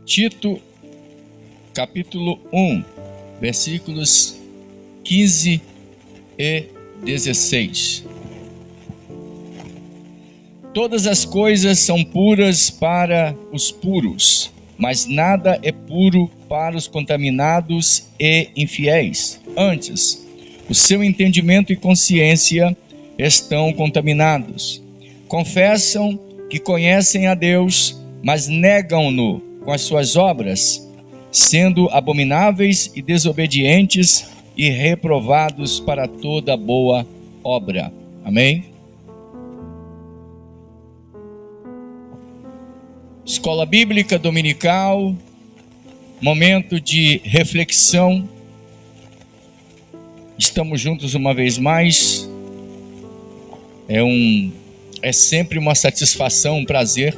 Tito, capítulo 1, versículos 15 e 16. Todas as coisas são puras para os puros, mas nada é puro para os contaminados e infiéis. Antes, o seu entendimento e consciência estão contaminados. Confessam que conhecem a Deus, mas negam-no com as suas obras, sendo abomináveis e desobedientes e reprovados para toda boa obra. Amém? Escola Bíblica Dominical, momento de reflexão. Estamos juntos uma vez mais. É sempre uma satisfação, um prazer,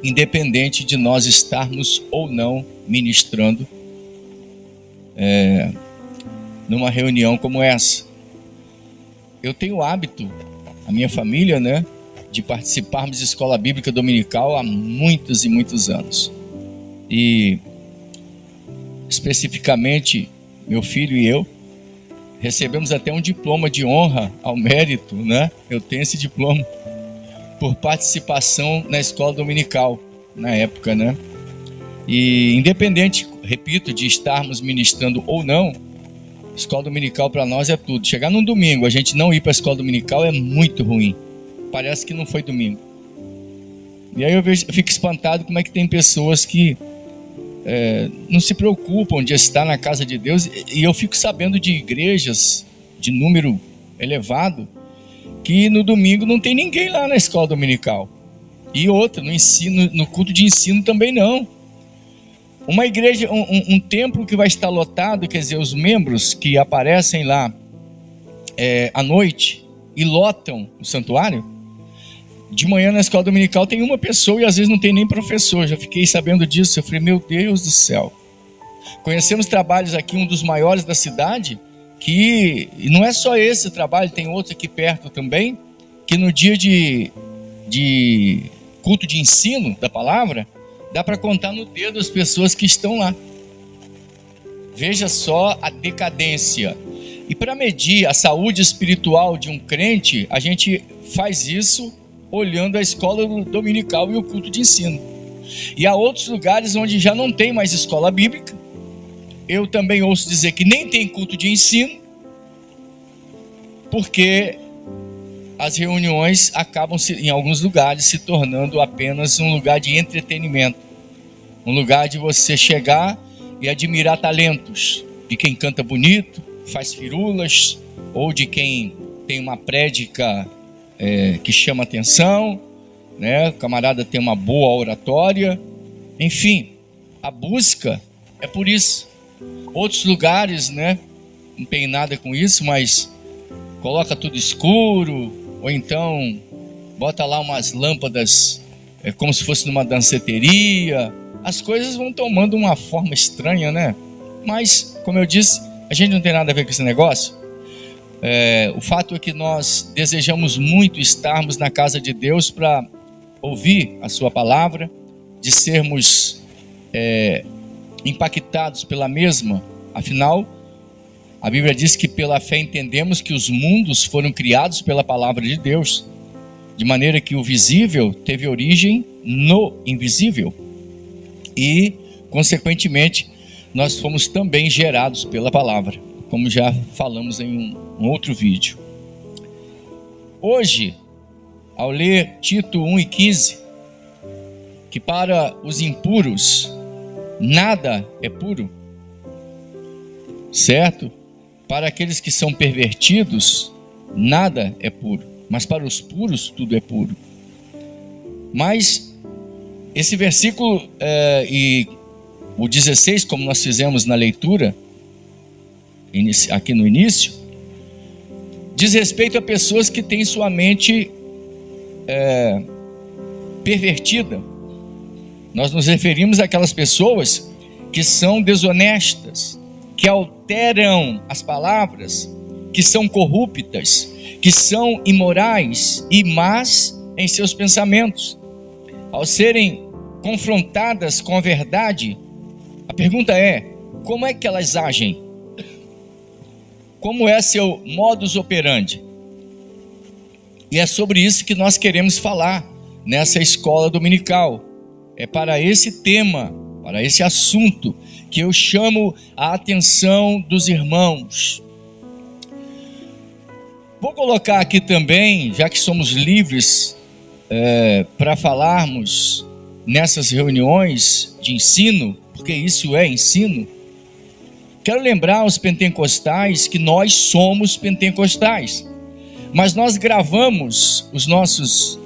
independente de nós estarmos ou não ministrando numa reunião como essa. Eu tenho o hábito, a minha família, de participarmos de escola bíblica dominical há muitos e muitos anos. E especificamente meu filho e eu recebemos até um diploma de honra ao mérito, Eu tenho esse diploma por participação na escola dominical na época, E independente, repito, de estarmos ministrando ou não, escola dominical para nós é tudo. Chegar num domingo, a gente não ir para a escola dominical é muito ruim. Parece que não foi domingo. E aí eu fico espantado como é que tem pessoas que não se preocupam de estar na casa de Deus. E eu fico sabendo de igrejas de número elevado que no domingo não tem ninguém lá na escola dominical. E outra, no culto de ensino também não. Uma igreja, um templo que vai estar lotado, quer dizer, os membros que aparecem lá à noite e lotam o santuário. De manhã na escola dominical tem uma pessoa e às vezes não tem nem professor. Já fiquei sabendo disso. Eu falei, meu Deus do céu. Conhecemos trabalhos aqui, um dos maiores da cidade, que e não é só esse trabalho, tem outro aqui perto também, que no dia de culto de ensino da palavra, dá para contar no dedo as pessoas que estão lá. Veja só a decadência. E para medir a saúde espiritual de um crente, a gente faz isso olhando a escola dominical e o culto de ensino. E há outros lugares onde já não tem mais escola bíblica. Eu também ouço dizer que nem tem culto de ensino, porque as reuniões acabam, em alguns lugares, se tornando apenas um lugar de entretenimento. Um lugar de você chegar e admirar talentos. De quem canta bonito, faz firulas, ou de quem tem uma prédica que chama atenção, O camarada tem uma boa oratória. Enfim, a busca é por isso. Outros lugares, não tem nada com isso, mas coloca tudo escuro, ou então bota lá umas lâmpadas como se fosse numa danceteria. As coisas vão tomando uma forma estranha, Mas, como eu disse, a gente não tem nada a ver com esse negócio. O fato é que nós desejamos muito estarmos na casa de Deus para ouvir a sua palavra, de sermos impactados pela mesma. Afinal, a Bíblia diz que pela fé entendemos que os mundos foram criados pela palavra de Deus, de maneira que o visível teve origem no invisível. E, consequentemente, nós fomos também gerados pela palavra, como já falamos em um outro vídeo. Hoje, ao ler Tito 1:15, que para os impuros nada é puro, certo? Para aqueles que são pervertidos, nada é puro, mas para os puros tudo é puro. Mas esse versículo e o 16, como nós fizemos na leitura aqui no início, diz respeito a pessoas que têm sua mente pervertida. Nós nos referimos àquelas pessoas que são desonestas, que alteram as palavras, que são corruptas, que são imorais e más em seus pensamentos. Ao serem confrontadas com a verdade, a pergunta é: como é que elas agem? Como é seu modus operandi? E é sobre isso que nós queremos falar nessa escola dominical. É para esse tema, para esse assunto, que eu chamo a atenção dos irmãos. Vou colocar aqui também, já que somos livres para falarmos nessas reuniões de ensino, porque isso é ensino. Quero lembrar aos pentecostais que nós somos pentecostais, mas nós gravamos os nossos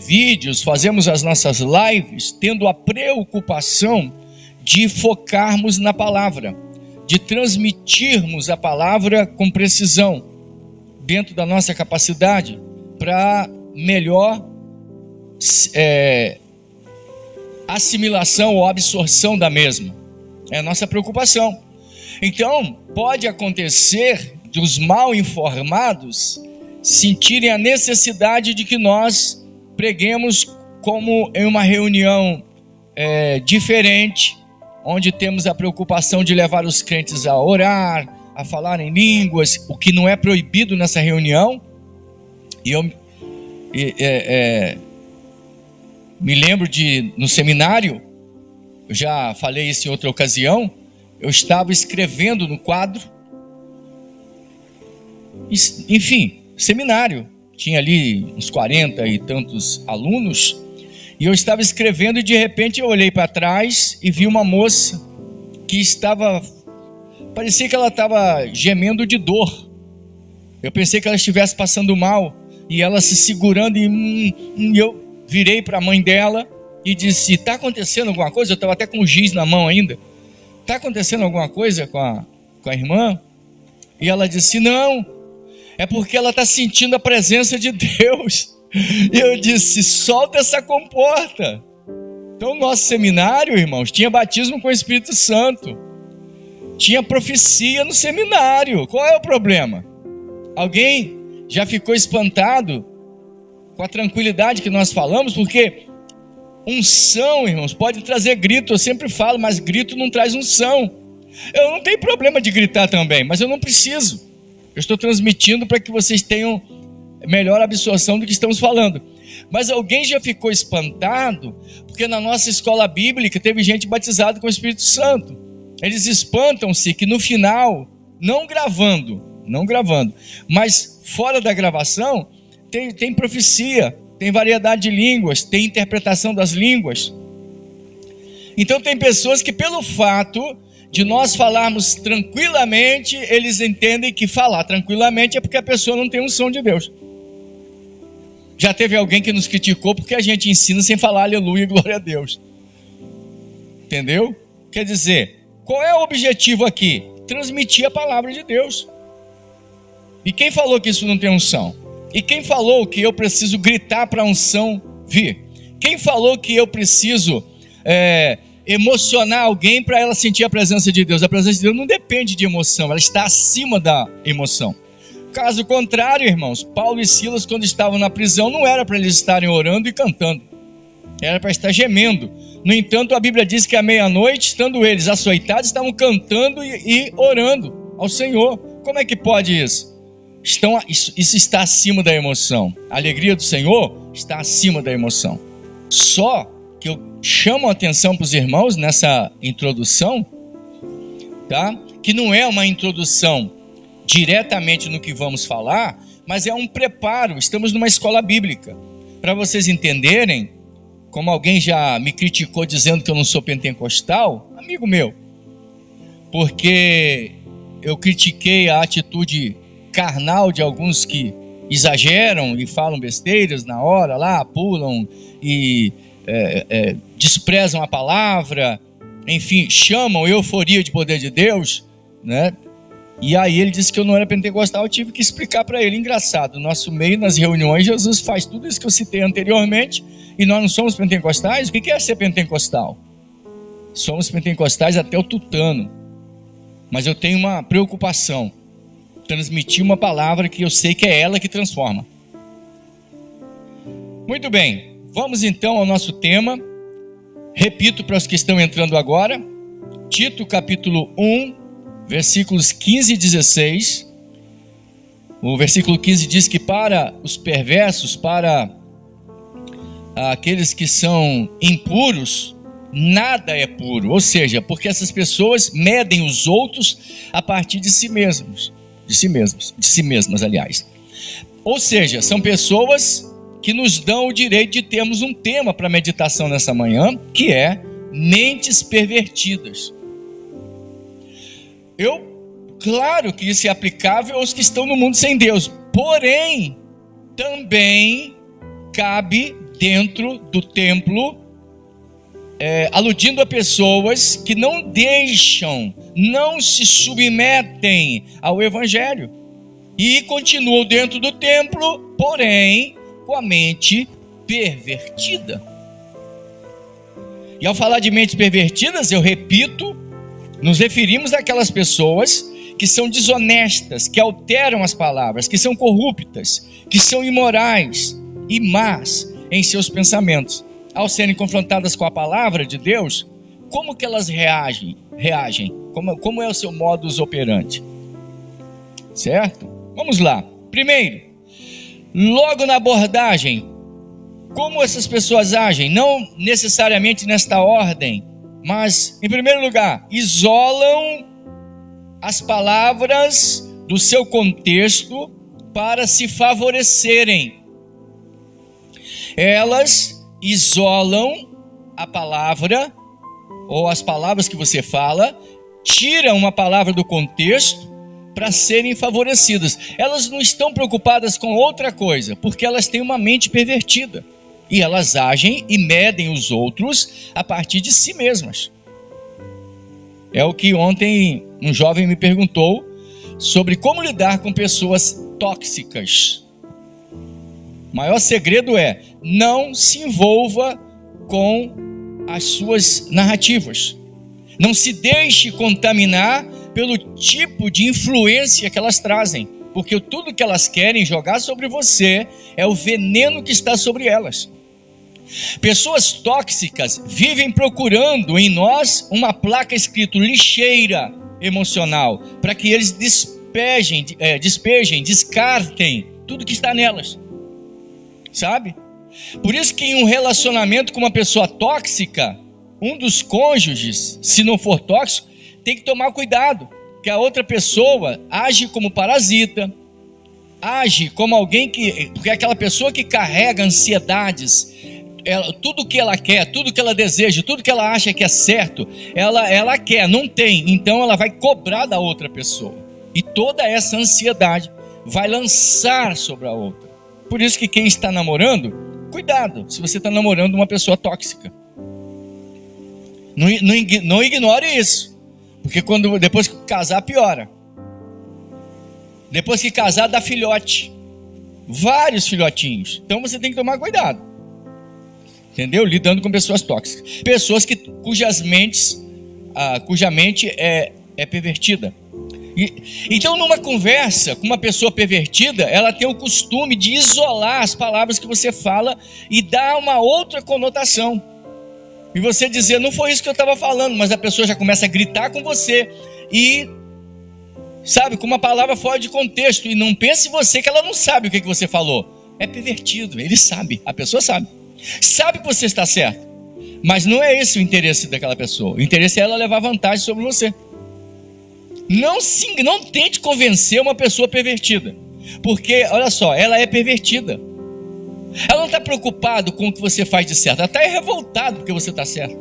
vídeos, fazemos as nossas lives, tendo a preocupação de focarmos na palavra, de transmitirmos a palavra com precisão, dentro da nossa capacidade, para melhor assimilação ou absorção da mesma. É a nossa preocupação. Então, pode acontecer dos mal informados sentirem a necessidade de que nós preguemos como em uma reunião diferente, onde temos a preocupação de levar os crentes a orar, a falar em línguas, o que não é proibido nessa reunião. E eu me lembro no seminário, eu já falei isso em outra ocasião, eu estava escrevendo no quadro, enfim, seminário, tinha ali uns 40 e tantos alunos, e eu estava escrevendo e de repente eu olhei para trás e vi uma moça que parecia que ela estava gemendo de dor. Eu pensei que ela estivesse passando mal, e ela se segurando, e eu virei para a mãe dela e disse: está acontecendo alguma coisa? Eu estava até com o giz na mão ainda. Está acontecendo alguma coisa com a irmã? E ela disse: não, é porque ela está sentindo a presença de Deus. E eu disse: solta essa comporta. Então o nosso seminário, irmãos, tinha batismo com o Espírito Santo, tinha profecia no seminário. Qual é o problema? Alguém já ficou espantado com a tranquilidade que nós falamos? Porque unção, irmãos, pode trazer grito, eu sempre falo, mas grito não traz unção. Eu não tenho problema de gritar também, mas eu não preciso. Eu estou transmitindo para que vocês tenham melhor absorção do que estamos falando. Mas alguém já ficou espantado, porque na nossa escola bíblica teve gente batizada com o Espírito Santo. Eles espantam-se que no final, não gravando, mas fora da gravação, tem profecia, tem variedade de línguas, tem interpretação das línguas. Então tem pessoas que, pelo fato de nós falarmos tranquilamente, eles entendem que falar tranquilamente é porque a pessoa não tem unção de Deus. Já teve alguém que nos criticou porque a gente ensina sem falar aleluia e glória a Deus. Entendeu? Quer dizer, qual é o objetivo aqui? Transmitir a palavra de Deus. E quem falou que isso não tem unção? E quem falou que eu preciso gritar para a unção vir? Quem falou que eu preciso emocionar alguém para ela sentir a presença de Deus? A presença de Deus não depende de emoção, ela está acima da emoção. Caso contrário, irmãos, Paulo e Silas, quando estavam na prisão, não era para eles estarem orando e cantando, era para estar gemendo. No entanto, a Bíblia diz que à meia-noite, estando eles açoitados, estavam cantando e orando ao Senhor. Como é que pode isso? Isso está acima da emoção. A alegria do Senhor está acima da emoção. Só que eu chamo a atenção para os irmãos nessa introdução, tá? Que não é uma introdução diretamente no que vamos falar, mas é um preparo. Estamos numa escola bíblica. Para vocês entenderem, como alguém já me criticou dizendo que eu não sou pentecostal, amigo meu, porque eu critiquei a atitude carnal de alguns que exageram e falam besteiras na hora lá, pulam e desprezam a palavra, enfim, chamam euforia de poder de Deus, né? E aí ele disse que eu não era pentecostal, eu tive que explicar para ele. Engraçado, no nosso meio, nas reuniões, Jesus faz tudo isso que eu citei anteriormente, e nós não somos pentecostais. O que é ser pentecostal? Somos pentecostais até o tutano, mas eu tenho uma preocupação: transmitir uma palavra que eu sei que é ela que transforma. Muito bem, vamos então ao nosso tema. Repito para os que estão entrando agora, Tito capítulo 1, versículos 15 e 16. O versículo 15 diz que para os perversos, para aqueles que são impuros, nada é puro. Ou seja, porque essas pessoas medem os outros a partir de si mesmos. De si mesmas, aliás. Ou seja, são pessoas que nos dão o direito de termos um tema para meditação nessa manhã, que é mentes pervertidas. Claro que isso é aplicável aos que estão no mundo sem Deus, porém, também cabe dentro do templo, aludindo a pessoas que não se submetem ao Evangelho e continuam dentro do templo, porém, com a mente pervertida. E ao falar de mentes pervertidas, eu repito, nos referimos àquelas pessoas que são desonestas, que alteram as palavras, que são corruptas, que são imorais e más em seus pensamentos. Ao serem confrontadas com a palavra de Deus, como que elas reagem? Como é o seu modus operandi? Certo? Vamos lá. Primeiro, logo na abordagem, como essas pessoas agem? Não necessariamente nesta ordem, mas, em primeiro lugar, isolam as palavras do seu contexto para se favorecerem. Elas isolam a palavra, ou as palavras que você fala, tiram uma palavra do contexto para serem favorecidas. Elas não estão preocupadas com outra coisa, porque elas têm uma mente pervertida. E elas agem e medem os outros a partir de si mesmas. É o que ontem um jovem me perguntou sobre como lidar com pessoas tóxicas. O maior segredo é: não se envolva com as suas narrativas. Não se deixe contaminar pelo tipo de influência que elas trazem, porque tudo que elas querem jogar sobre você é o veneno que está sobre elas. Pessoas tóxicas vivem procurando em nós uma placa escrito lixeira emocional, para que eles despejem, descartem tudo que está nelas, sabe? Por isso que em um relacionamento com uma pessoa tóxica, um dos cônjuges, se não for tóxico, tem que tomar cuidado, que a outra pessoa age como parasita, age como alguém porque é aquela pessoa que carrega ansiedades, tudo que ela quer, tudo que ela deseja, tudo que ela acha que é certo, ela quer, não tem, então ela vai cobrar da outra pessoa, e toda essa ansiedade vai lançar sobre a outra. Por isso que quem está namorando, cuidado, se você está namorando uma pessoa tóxica, não ignore isso, porque depois que casar piora. Depois que casar dá filhote, vários filhotinhos, então você tem que tomar cuidado, entendeu? Lidando com pessoas tóxicas, pessoas cuja mente é pervertida. Então, numa conversa com uma pessoa pervertida, ela tem o costume de isolar as palavras que você fala e dar uma outra conotação. E você dizer: não foi isso que eu estava falando, mas a pessoa já começa a gritar com você e, sabe, com uma palavra fora de contexto. E não pense você que ela não sabe o que você falou. É pervertido, ele sabe, a pessoa sabe que você está certo, mas não é esse o interesse daquela pessoa. O interesse é ela levar vantagem sobre você. Não tente convencer uma pessoa pervertida, porque, olha só, ela é pervertida. Ela não está preocupada com o que você faz de certo, ela está revoltada porque você está certo.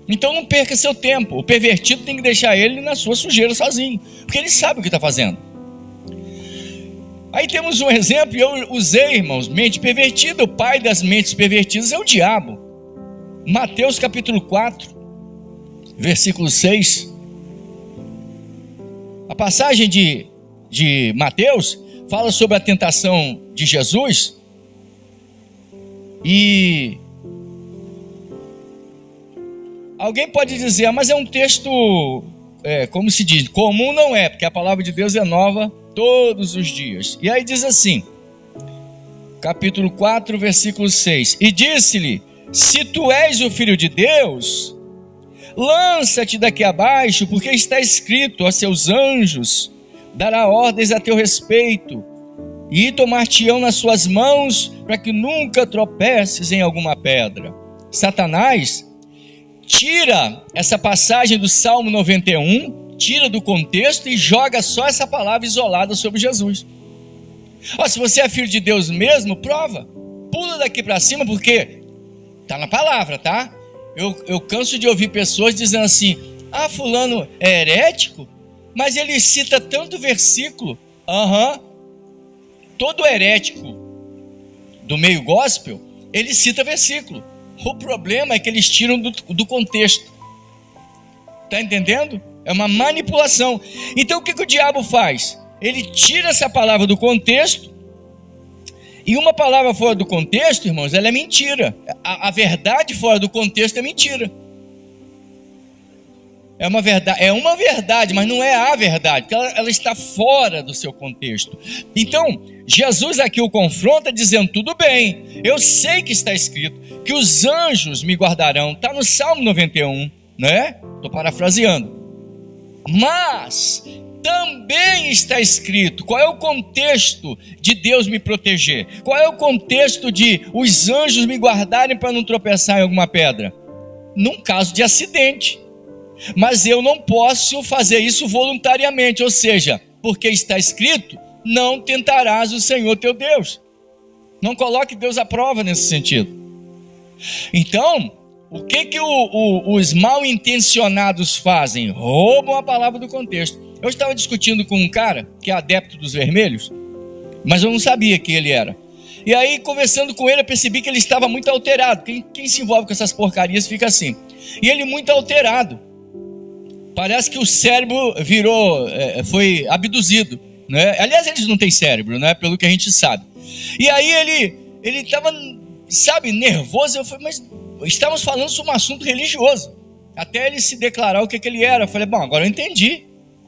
Então não perca seu tempo. O pervertido tem que deixar ele na sua sujeira sozinho, porque ele sabe o que está fazendo. Aí temos um exemplo, eu usei, irmãos, mente pervertida. O pai das mentes pervertidas é o diabo. Mateus capítulo 4, versículo 6. A passagem de Mateus fala sobre a tentação de Jesus. E alguém pode dizer: mas é um texto, como se diz, comum. Não é, porque a palavra de Deus é nova todos os dias. E aí diz assim, capítulo 4, versículo 6: e disse-lhe: Se tu és o Filho de Deus, lança-te daqui abaixo, porque está escrito: a seus anjos dará ordens a teu respeito, e tomar-te-ão nas suas mãos, para que nunca tropeces em alguma pedra. Satanás tira essa passagem do Salmo 91, tira do contexto e joga só essa palavra isolada sobre Jesus. Se você é filho de Deus mesmo, prova. Pula daqui para cima, porque está na palavra, tá? Eu canso de ouvir pessoas dizendo assim: fulano é herético, mas ele cita tanto versículo. Todo herético do meio gospel, ele cita versículo. O problema é que eles tiram do contexto. Está entendendo? É uma manipulação. Então o que o diabo faz? Ele tira essa palavra do contexto. E uma palavra fora do contexto, irmãos, ela é mentira. A verdade fora do contexto é mentira. É uma verdade, mas não é a verdade, porque ela está fora do seu contexto. Então, Jesus aqui o confronta dizendo: tudo bem, eu sei que está escrito que os anjos me guardarão. Está no Salmo 91, né? Estou parafraseando. Mas também está escrito, qual é o contexto de Deus me proteger? Qual é o contexto de os anjos me guardarem para não tropeçar em alguma pedra? Num caso de acidente. Mas eu não posso fazer isso voluntariamente, ou seja, porque está escrito: não tentarás o Senhor teu Deus. Não coloque Deus à prova nesse sentido. Então, o que os mal intencionados fazem? Roubam a palavra do contexto. Eu estava discutindo com um cara que é adepto dos vermelhos, mas eu não sabia que ele era. E aí, conversando com ele, eu percebi que ele estava muito alterado. Quem se envolve com essas porcarias fica assim. E ele muito alterado. Parece que o cérebro foi abduzido, né? Aliás, eles não têm cérebro, né? Pelo que a gente sabe. E aí ele estava, nervoso. Eu falei: mas estamos falando sobre um assunto religioso. Até ele se declarar o que ele era. Eu falei: bom, agora eu entendi.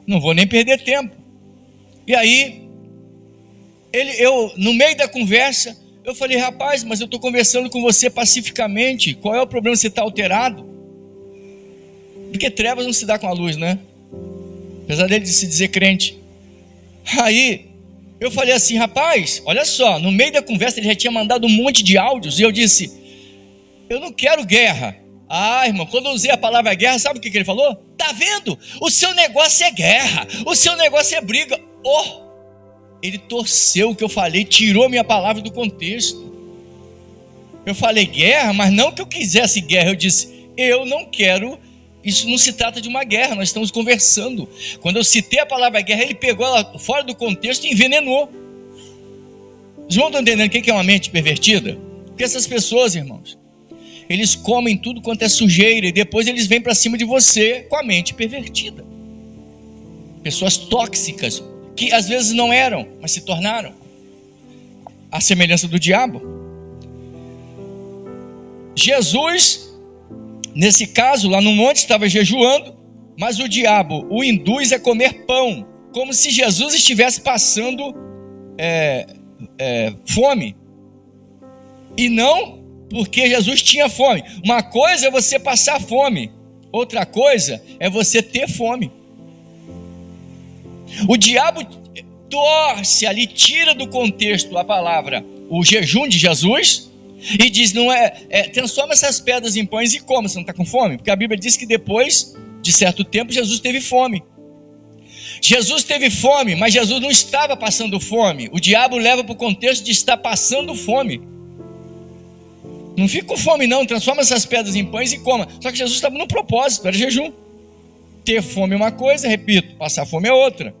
Não vou nem perder tempo. E aí, no meio da conversa, eu falei: rapaz, mas eu estou conversando com você pacificamente. Qual é o problema? Você está alterado? Porque trevas não se dá com a luz, né? Apesar dele de se dizer crente. Aí, eu falei assim: rapaz, olha só, no meio da conversa ele já tinha mandado um monte de áudios. E eu disse: eu não quero guerra. Irmão, quando eu usei a palavra guerra, sabe o que ele falou? Tá vendo? O seu negócio é guerra. O seu negócio é briga. Ele torceu o que eu falei, tirou minha palavra do contexto. Eu falei guerra, mas não que eu quisesse guerra. Eu disse: eu não quero. Isso não se trata de uma guerra, nós estamos conversando. Quando eu citei a palavra guerra, ele pegou ela fora do contexto e envenenou. Os irmãos estão entendendo o que é uma mente pervertida? Porque essas pessoas, irmãos, eles comem tudo quanto é sujeira e depois eles vêm para cima de você com a mente pervertida. Pessoas tóxicas, que às vezes não eram, mas se tornaram. A semelhança do diabo. Jesus, nesse caso, lá no monte, estava jejuando, mas o diabo o induz a comer pão, como se Jesus estivesse passando fome. E não porque Jesus tinha fome. Uma coisa é você passar fome, outra coisa é você ter fome. O diabo torce ali, tira do contexto a palavra, o jejum de Jesus, e diz: não transforma essas pedras em pães e coma. Você não está com fome? Porque a Bíblia diz que depois de certo tempo Jesus teve fome. Jesus teve fome, mas Jesus não estava passando fome. O diabo leva para o contexto de estar passando fome. Não fica com fome não, transforma essas pedras em pães e coma. Só que Jesus estava no propósito, era jejum. Ter fome é uma coisa, repito, passar fome é outra.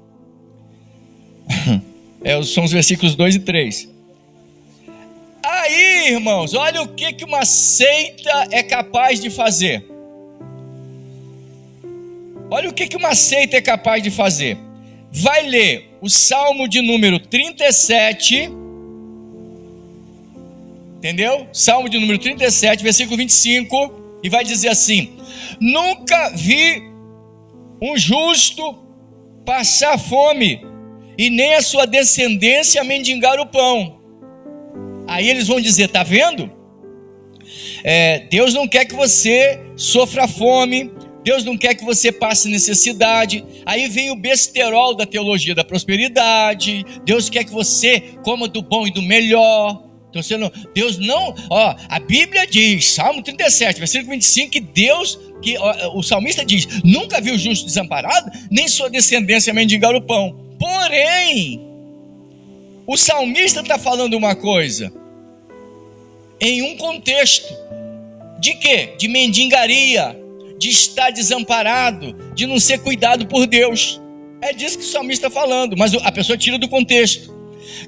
São os versículos 2 e 3. Aí, irmãos, olha o que uma seita é capaz de fazer. Olha o que uma seita é capaz de fazer. Vai ler o Salmo de número 37, entendeu? Salmo de número 37, versículo 25, e vai dizer assim: nunca vi um justo passar fome, e nem a sua descendência mendigar o pão. Aí eles vão dizer: tá vendo? Deus não quer que você sofra fome, Deus não quer que você passe necessidade. Aí vem o besterol da teologia da prosperidade. Deus quer que você coma do bom e do melhor. Então, Deus não... a Bíblia diz, Salmo 37, versículo 25, que o salmista diz: nunca viu o justo desamparado, nem sua descendência mendigar o pão. Porém, o salmista está falando uma coisa em um contexto de quê? De mendigaria, de estar desamparado, de não ser cuidado por Deus. É disso que o salmista está falando, mas a pessoa tira do contexto.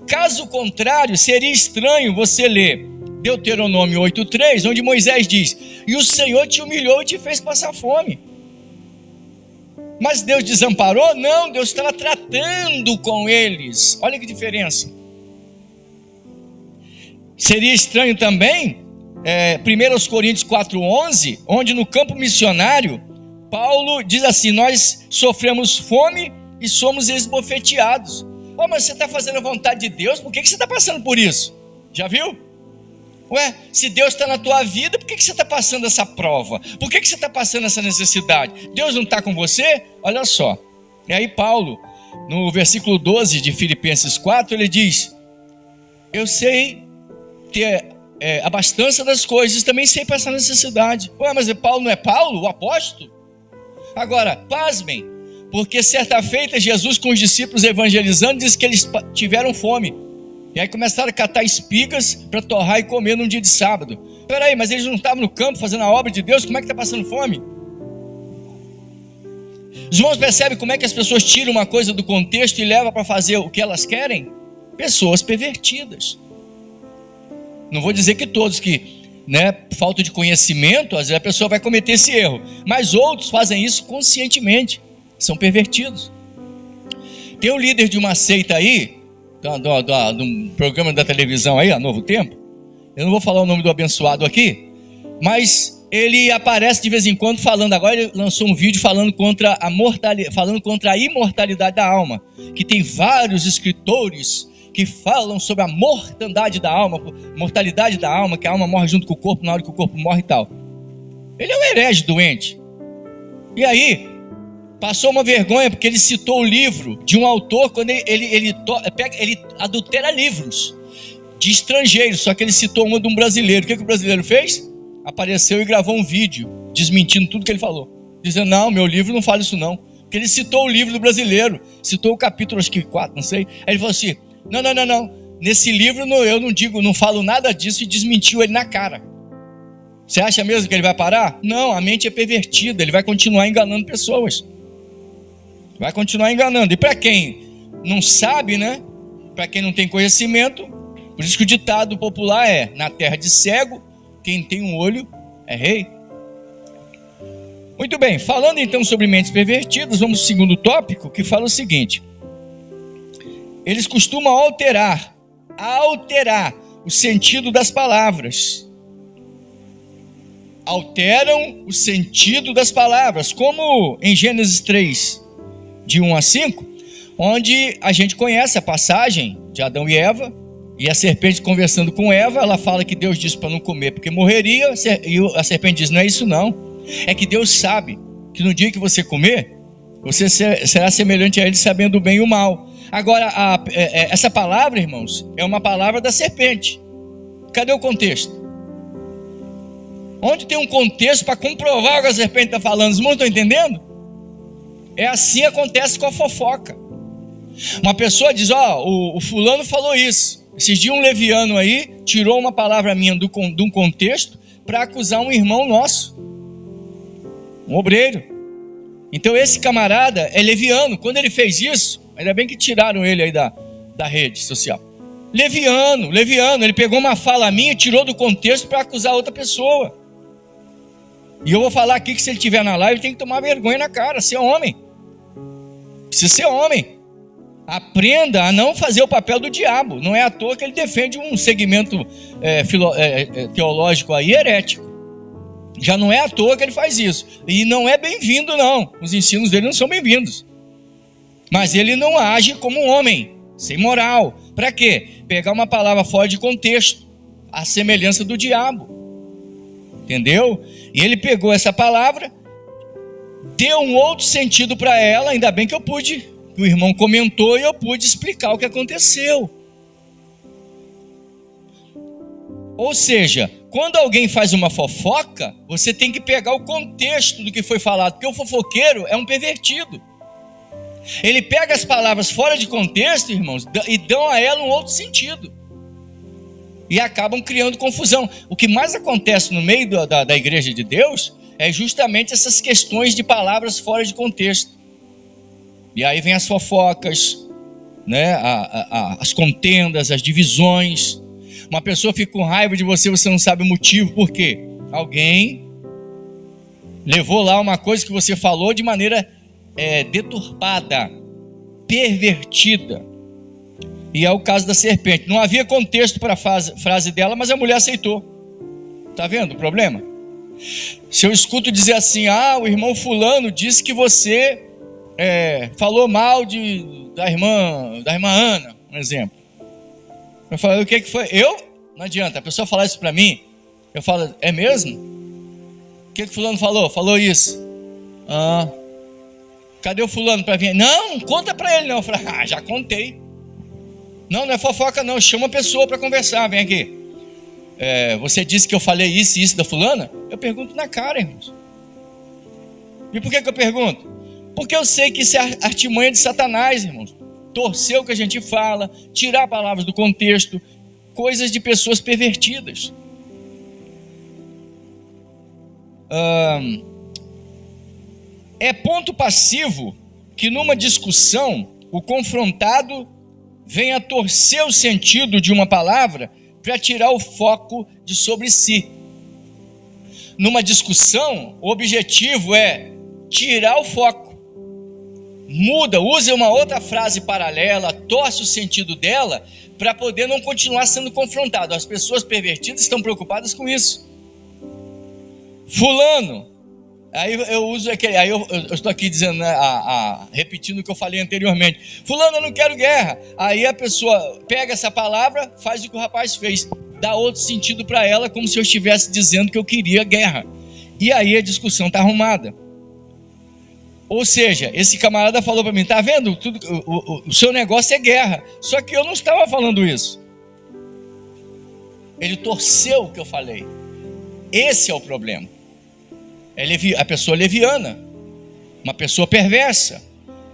Caso contrário, seria estranho você ler Deuteronômio 8,3, onde Moisés diz: e o Senhor te humilhou e te fez passar fome. Mas Deus desamparou? Não, Deus estava tratando com eles. Olha que diferença. Seria estranho também 1 Coríntios 4,11, onde no campo missionário, Paulo diz assim: nós sofremos fome e somos esbofeteados. Mas você está fazendo a vontade de Deus, por que você está passando por isso? Já viu? Se Deus está na tua vida, por que você está passando essa prova? Por que você está passando essa necessidade? Deus não está com você? Olha só. E aí Paulo, no versículo 12 de Filipenses 4, ele diz: eu sei ter a abastança das coisas, também sei passar necessidade. Mas Paulo não é Paulo, o apóstolo? Agora, pasmem, porque certa feita Jesus com os discípulos evangelizando diz que eles tiveram fome. E aí começaram a catar espigas para torrar e comer num dia de sábado. Peraí, mas eles não estavam no campo fazendo a obra de Deus? Como é que está passando fome? Os irmãos percebem como é que as pessoas tiram uma coisa do contexto e levam para fazer o que elas querem? Pessoas pervertidas. Não vou dizer que todos que, falta de conhecimento, às vezes a pessoa vai cometer esse erro. Mas outros fazem isso conscientemente. São pervertidos. Tem um líder de uma seita aí, de um programa da televisão aí, a Novo Tempo. Eu não vou falar o nome do abençoado aqui, mas ele aparece de vez em quando falando. Agora ele lançou um vídeo falando contra a imortalidade da alma, que tem vários escritores que falam sobre a mortandade da alma, mortalidade da alma, que a alma morre junto com o corpo na hora que o corpo morre e tal. Ele é um herege doente. E aí passou uma vergonha, porque ele citou o livro de um autor, quando ele adultera livros de estrangeiros, só que ele citou uma de um brasileiro. O que o brasileiro fez? Apareceu e gravou um vídeo, desmentindo tudo que ele falou, dizendo: não, meu livro não fala isso não, porque ele citou o livro do brasileiro, citou o capítulo, acho que 4, não sei. Aí ele falou assim: não, nesse livro eu não falo nada disso, e desmentiu ele na cara. Você acha mesmo que ele vai parar? Não, a mente é pervertida, ele vai continuar enganando pessoas. Vai continuar enganando. E para quem não sabe, para quem não tem conhecimento, por isso que o ditado popular é: na terra de cego, quem tem um olho é rei. Muito bem, falando então sobre mentes pervertidas, vamos ao segundo tópico, que fala o seguinte: eles costumam alterar o sentido das palavras. Alteram o sentido das palavras, como em Gênesis 3, de 1 a 5, onde a gente conhece a passagem de Adão e Eva, e a serpente conversando com Eva, ela fala que Deus disse para não comer porque morreria, e a serpente diz: não é isso não, é que Deus sabe que no dia que você comer, você será semelhante a ele, sabendo o bem e o mal. Agora, essa palavra, irmãos, é uma palavra da serpente. Cadê o contexto? Onde tem um contexto para comprovar o que a serpente está falando? Os irmãos estão entendendo? É assim acontece com a fofoca. Uma pessoa diz: o fulano falou isso. Esses dias um leviano aí tirou uma palavra minha de um contexto para acusar um irmão nosso, um obreiro. Então esse camarada é leviano. Quando ele fez isso, ainda bem que tiraram ele aí da rede social. Leviano, ele pegou uma fala minha e tirou do contexto para acusar outra pessoa. E eu vou falar aqui que se ele estiver na live, ele tem que tomar vergonha na cara, ser homem. Precisa ser homem. Aprenda a não fazer o papel do diabo. Não é à toa que ele defende um segmento teológico aí herético. Já não é à toa que ele faz isso. E não é bem-vindo não. Os ensinos dele não são bem-vindos. Mas ele não age como um homem, sem moral. Para quê? Pegar uma palavra fora de contexto, a semelhança do diabo. entendeu? E ele pegou essa palavra, deu um outro sentido para ela. Ainda bem que o irmão comentou e eu pude explicar o que aconteceu. Ou seja, quando alguém faz uma fofoca, você tem que pegar o contexto do que foi falado, porque o fofoqueiro é um pervertido. Ele pega as palavras fora de contexto, irmãos, e dão a ela um outro sentido. E acabam criando confusão. O que mais acontece no meio da igreja de Deus é justamente essas questões de palavras fora de contexto. E aí vem as fofocas, né? As contendas, as divisões. Uma pessoa fica com raiva de você, você não sabe o motivo. Por quê? Alguém levou lá uma coisa que você falou de maneira deturpada, pervertida. E é o caso da serpente. Não havia contexto para a frase dela, mas a mulher aceitou. Está vendo o problema? Se eu escuto dizer assim, o irmão fulano disse que você falou mal da irmã Ana, um exemplo. Eu falo, o que foi? Não adianta, a pessoa falar isso para mim, eu falo, é mesmo? O que fulano falou? Falou isso. Cadê o fulano para vir? Não conta para ele não. Eu falo, já contei. Não é fofoca não, chama a pessoa para conversar, vem aqui. Você disse que eu falei isso e isso da fulana? Eu pergunto na cara, irmãos. E por que eu pergunto? Porque eu sei que isso é artimanha de Satanás, irmãos. Torcer o que a gente fala, tirar palavras do contexto, coisas de pessoas pervertidas. É ponto passivo que numa discussão o confrontado venha torcer o sentido de uma palavra para tirar o foco de sobre si. Numa discussão, o objetivo é tirar o foco. Usa uma outra frase paralela, torce o sentido dela para poder não continuar sendo confrontado. As pessoas pervertidas estão preocupadas com isso. Fulano, aí eu uso aquele, aí eu estou aqui dizendo, né, repetindo o que eu falei anteriormente. Fulano, eu não quero guerra. Aí a pessoa pega essa palavra, faz o que o rapaz fez, dá outro sentido para ela, como se eu estivesse dizendo que eu queria guerra. E aí a discussão está arrumada. Ou seja, esse camarada falou para mim, tá vendo? O seu negócio é guerra. Só que eu não estava falando isso. Ele torceu o que eu falei. Esse é o problema. A pessoa leviana, uma pessoa perversa,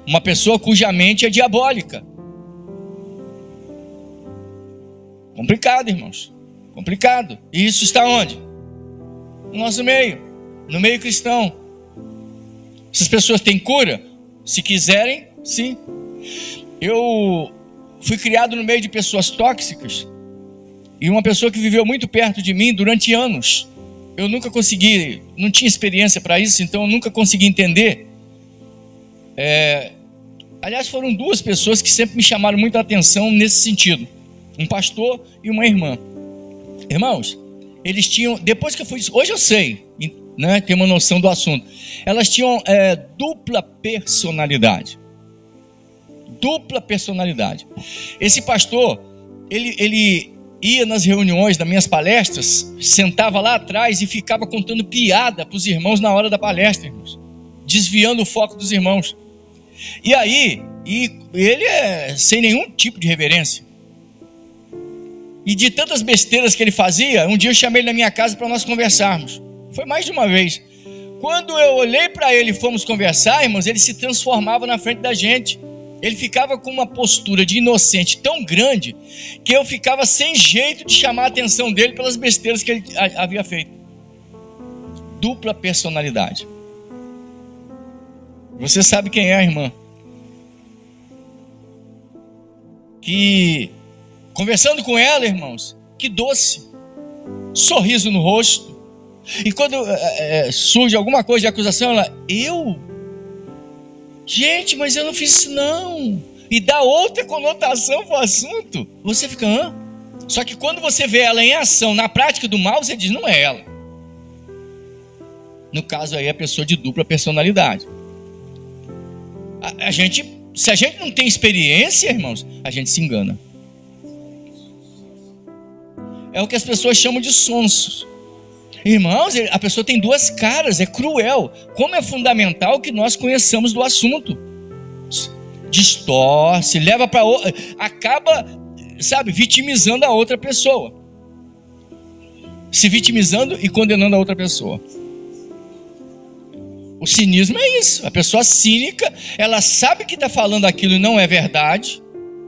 uma pessoa cuja mente é diabólica. Complicado, irmãos. Complicado. E isso está onde? No nosso meio. No meio cristão. Essas pessoas têm cura? Se quiserem, sim. Eu fui criado no meio de pessoas tóxicas. E uma pessoa que viveu muito perto de mim durante anos. Eu nunca consegui, não tinha experiência para isso, então eu nunca consegui entender. Aliás, foram duas pessoas que sempre me chamaram muita atenção nesse sentido. Um pastor e uma irmã. Irmãos, eles tinham, depois que eu fui, hoje eu sei, né, tenho uma noção do assunto. Elas tinham dupla personalidade. Dupla personalidade. Esse pastor, ele ia nas reuniões das minhas palestras, sentava lá atrás e ficava contando piada para os irmãos na hora da palestra, irmãos, desviando o foco dos irmãos. E aí, ele sem nenhum tipo de reverência. E de tantas besteiras que ele fazia, um dia eu chamei ele na minha casa para nós conversarmos. Foi mais de uma vez. Quando eu olhei para ele e fomos conversar, irmãos, ele se transformava na frente da gente. Ele ficava com uma postura de inocente tão grande que eu ficava sem jeito de chamar a atenção dele pelas besteiras que ele havia feito. Dupla personalidade. Você sabe quem é a irmã? Que, conversando com ela, irmãos, que doce, sorriso no rosto. E quando surge alguma coisa de acusação, ela, gente, mas eu não fiz isso não. E dá outra conotação para o assunto. Você fica, Só que quando você vê ela em ação, na prática do mal, você diz, não é ela. No caso aí, é a pessoa de dupla personalidade. Se a gente não tem experiência, irmãos, a gente se engana. É o que as pessoas chamam de sonsos. Irmãos, a pessoa tem duas caras, é cruel. Como é fundamental que nós conheçamos do assunto. Distorce, leva para outra, acaba, vitimizando a outra pessoa. Se vitimizando e condenando a outra pessoa. O cinismo é isso. A pessoa cínica, ela sabe que está falando aquilo e não é verdade.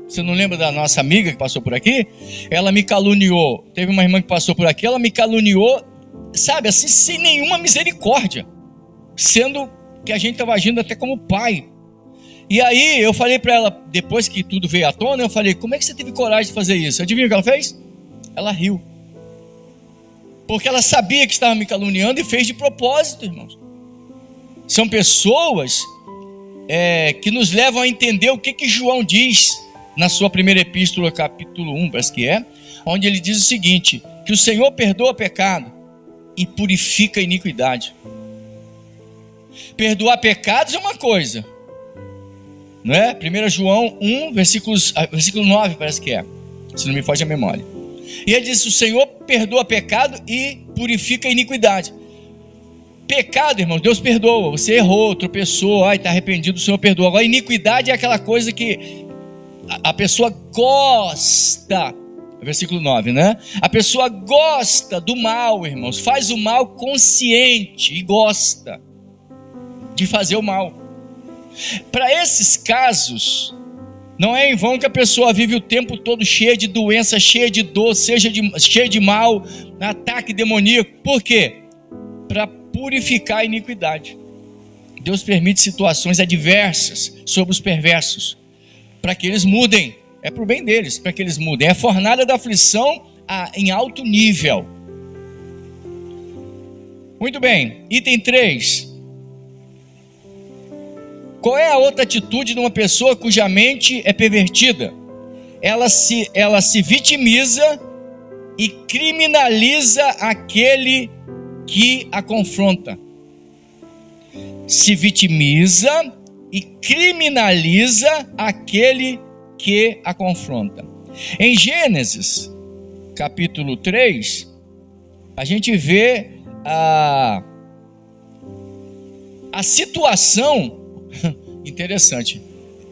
Você não lembra da nossa amiga que passou por aqui? Ela me caluniou. Teve uma irmã que passou por aqui, ela me caluniou, assim, sem nenhuma misericórdia. Sendo que a gente estava agindo até como pai. E aí eu falei para ela, depois que tudo veio à tona, eu falei, como é que você teve coragem de fazer isso? Adivinha o que ela fez? Ela riu. Porque ela sabia que estava me caluniando e fez de propósito, irmãos. São pessoas que nos levam a entender o que João diz na sua primeira epístola, capítulo 1, parece que é, onde ele diz o seguinte, que o Senhor perdoa pecado e purifica a iniquidade. Perdoar pecados é uma coisa, não é? 1 João 1, versículo 9, parece que é, se não me foge a memória. E ele diz, o Senhor perdoa pecado e purifica a iniquidade. Pecado, irmão, Deus perdoa. Você errou, tropeçou, está arrependido, o Senhor perdoa. Agora, iniquidade é aquela coisa que a pessoa gosta. Versículo 9, né? A pessoa gosta do mal, irmãos. Faz o mal consciente e gosta de fazer o mal. Para esses casos, não é em vão que a pessoa vive o tempo todo cheia de doença, cheia de dor, cheia de mal, ataque demoníaco. Por quê? Para purificar a iniquidade. Deus permite situações adversas sobre os perversos, para que eles mudem. É para o bem deles, para que eles mudem. É a fornalha da aflição em alto nível. Muito bem, item 3. Qual é a outra atitude de uma pessoa cuja mente é pervertida? Ela se vitimiza e criminaliza aquele que a confronta. Se vitimiza e criminaliza aquele que a confronta. Em Gênesis, capítulo 3, a gente vê a situação interessante.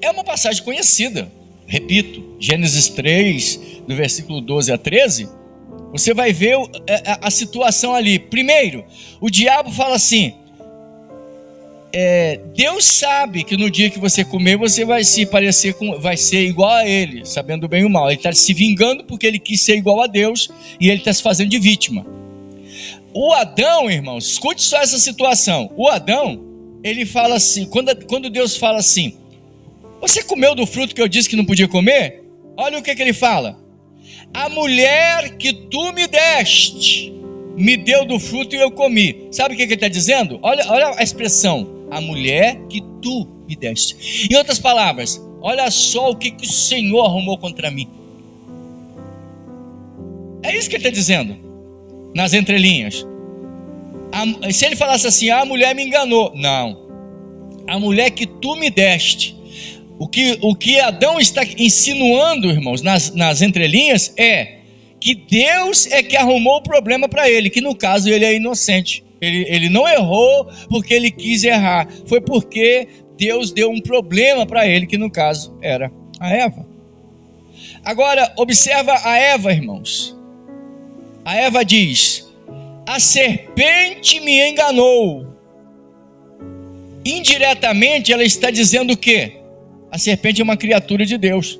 É uma passagem conhecida, repito, Gênesis 3, do versículo 12 a 13, você vai ver a situação ali. Primeiro, o diabo fala assim, Deus sabe que no dia que você comer, você vai ser igual a ele, sabendo o bem e o mal. Ele está se vingando porque ele quis ser igual a Deus e ele está se fazendo de vítima. O Adão, irmãos, escute só essa situação. O Adão, ele fala assim, quando Deus fala assim, você comeu do fruto que eu disse que não podia comer? Olha o que ele fala. A mulher que tu me deste, me deu do fruto e eu comi. Sabe o que ele está dizendo? Olha a expressão. A mulher que tu me deste. Em outras palavras, olha só o que o Senhor arrumou contra mim. É isso que ele está dizendo. Nas entrelinhas. Se ele falasse assim, a mulher me enganou. Não. A mulher que tu me deste. O que Adão está insinuando, irmãos, nas entrelinhas, é que Deus é que arrumou o problema para ele, que no caso ele é inocente. Ele não errou porque ele quis errar, foi porque Deus deu um problema para ele, que no caso era a Eva. Agora, observa a Eva, irmãos. A Eva diz, a serpente me enganou. Indiretamente ela está dizendo o quê? A serpente é uma criatura de Deus.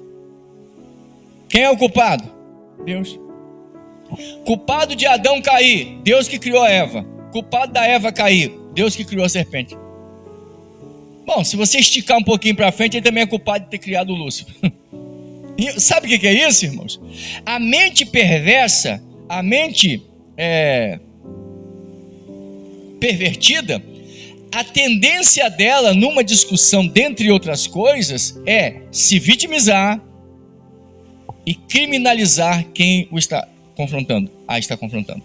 Quem é o culpado? Deus. Culpado de Adão cair, Deus que criou a Eva. Culpado da Eva cair, Deus que criou a serpente. Bom, se você esticar um pouquinho para frente, ele também é culpado de ter criado o Lúcifer. Sabe o que é isso, irmãos? A mente perversa, a mente pervertida, a tendência dela numa discussão, dentre outras coisas, é se vitimizar e criminalizar quem o está confrontando. Está confrontando.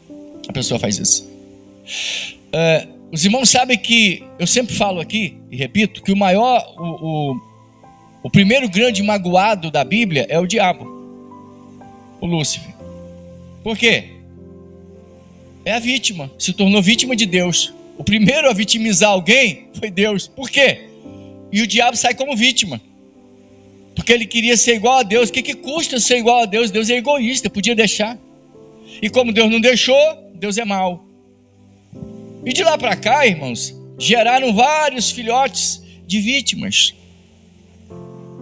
A pessoa faz isso. Os irmãos sabem que eu sempre falo aqui e repito que o primeiro grande magoado da Bíblia é o diabo, o Lúcifer. Por quê? é a vítima, se tornou vítima de Deus. O primeiro a vitimizar alguém foi Deus. Por quê? E o diabo sai como vítima, porque ele queria ser igual a Deus. O que custa ser igual a Deus? Deus é egoísta, podia deixar. E como Deus não deixou, Deus é mau. E de lá para cá, irmãos, geraram vários filhotes de vítimas.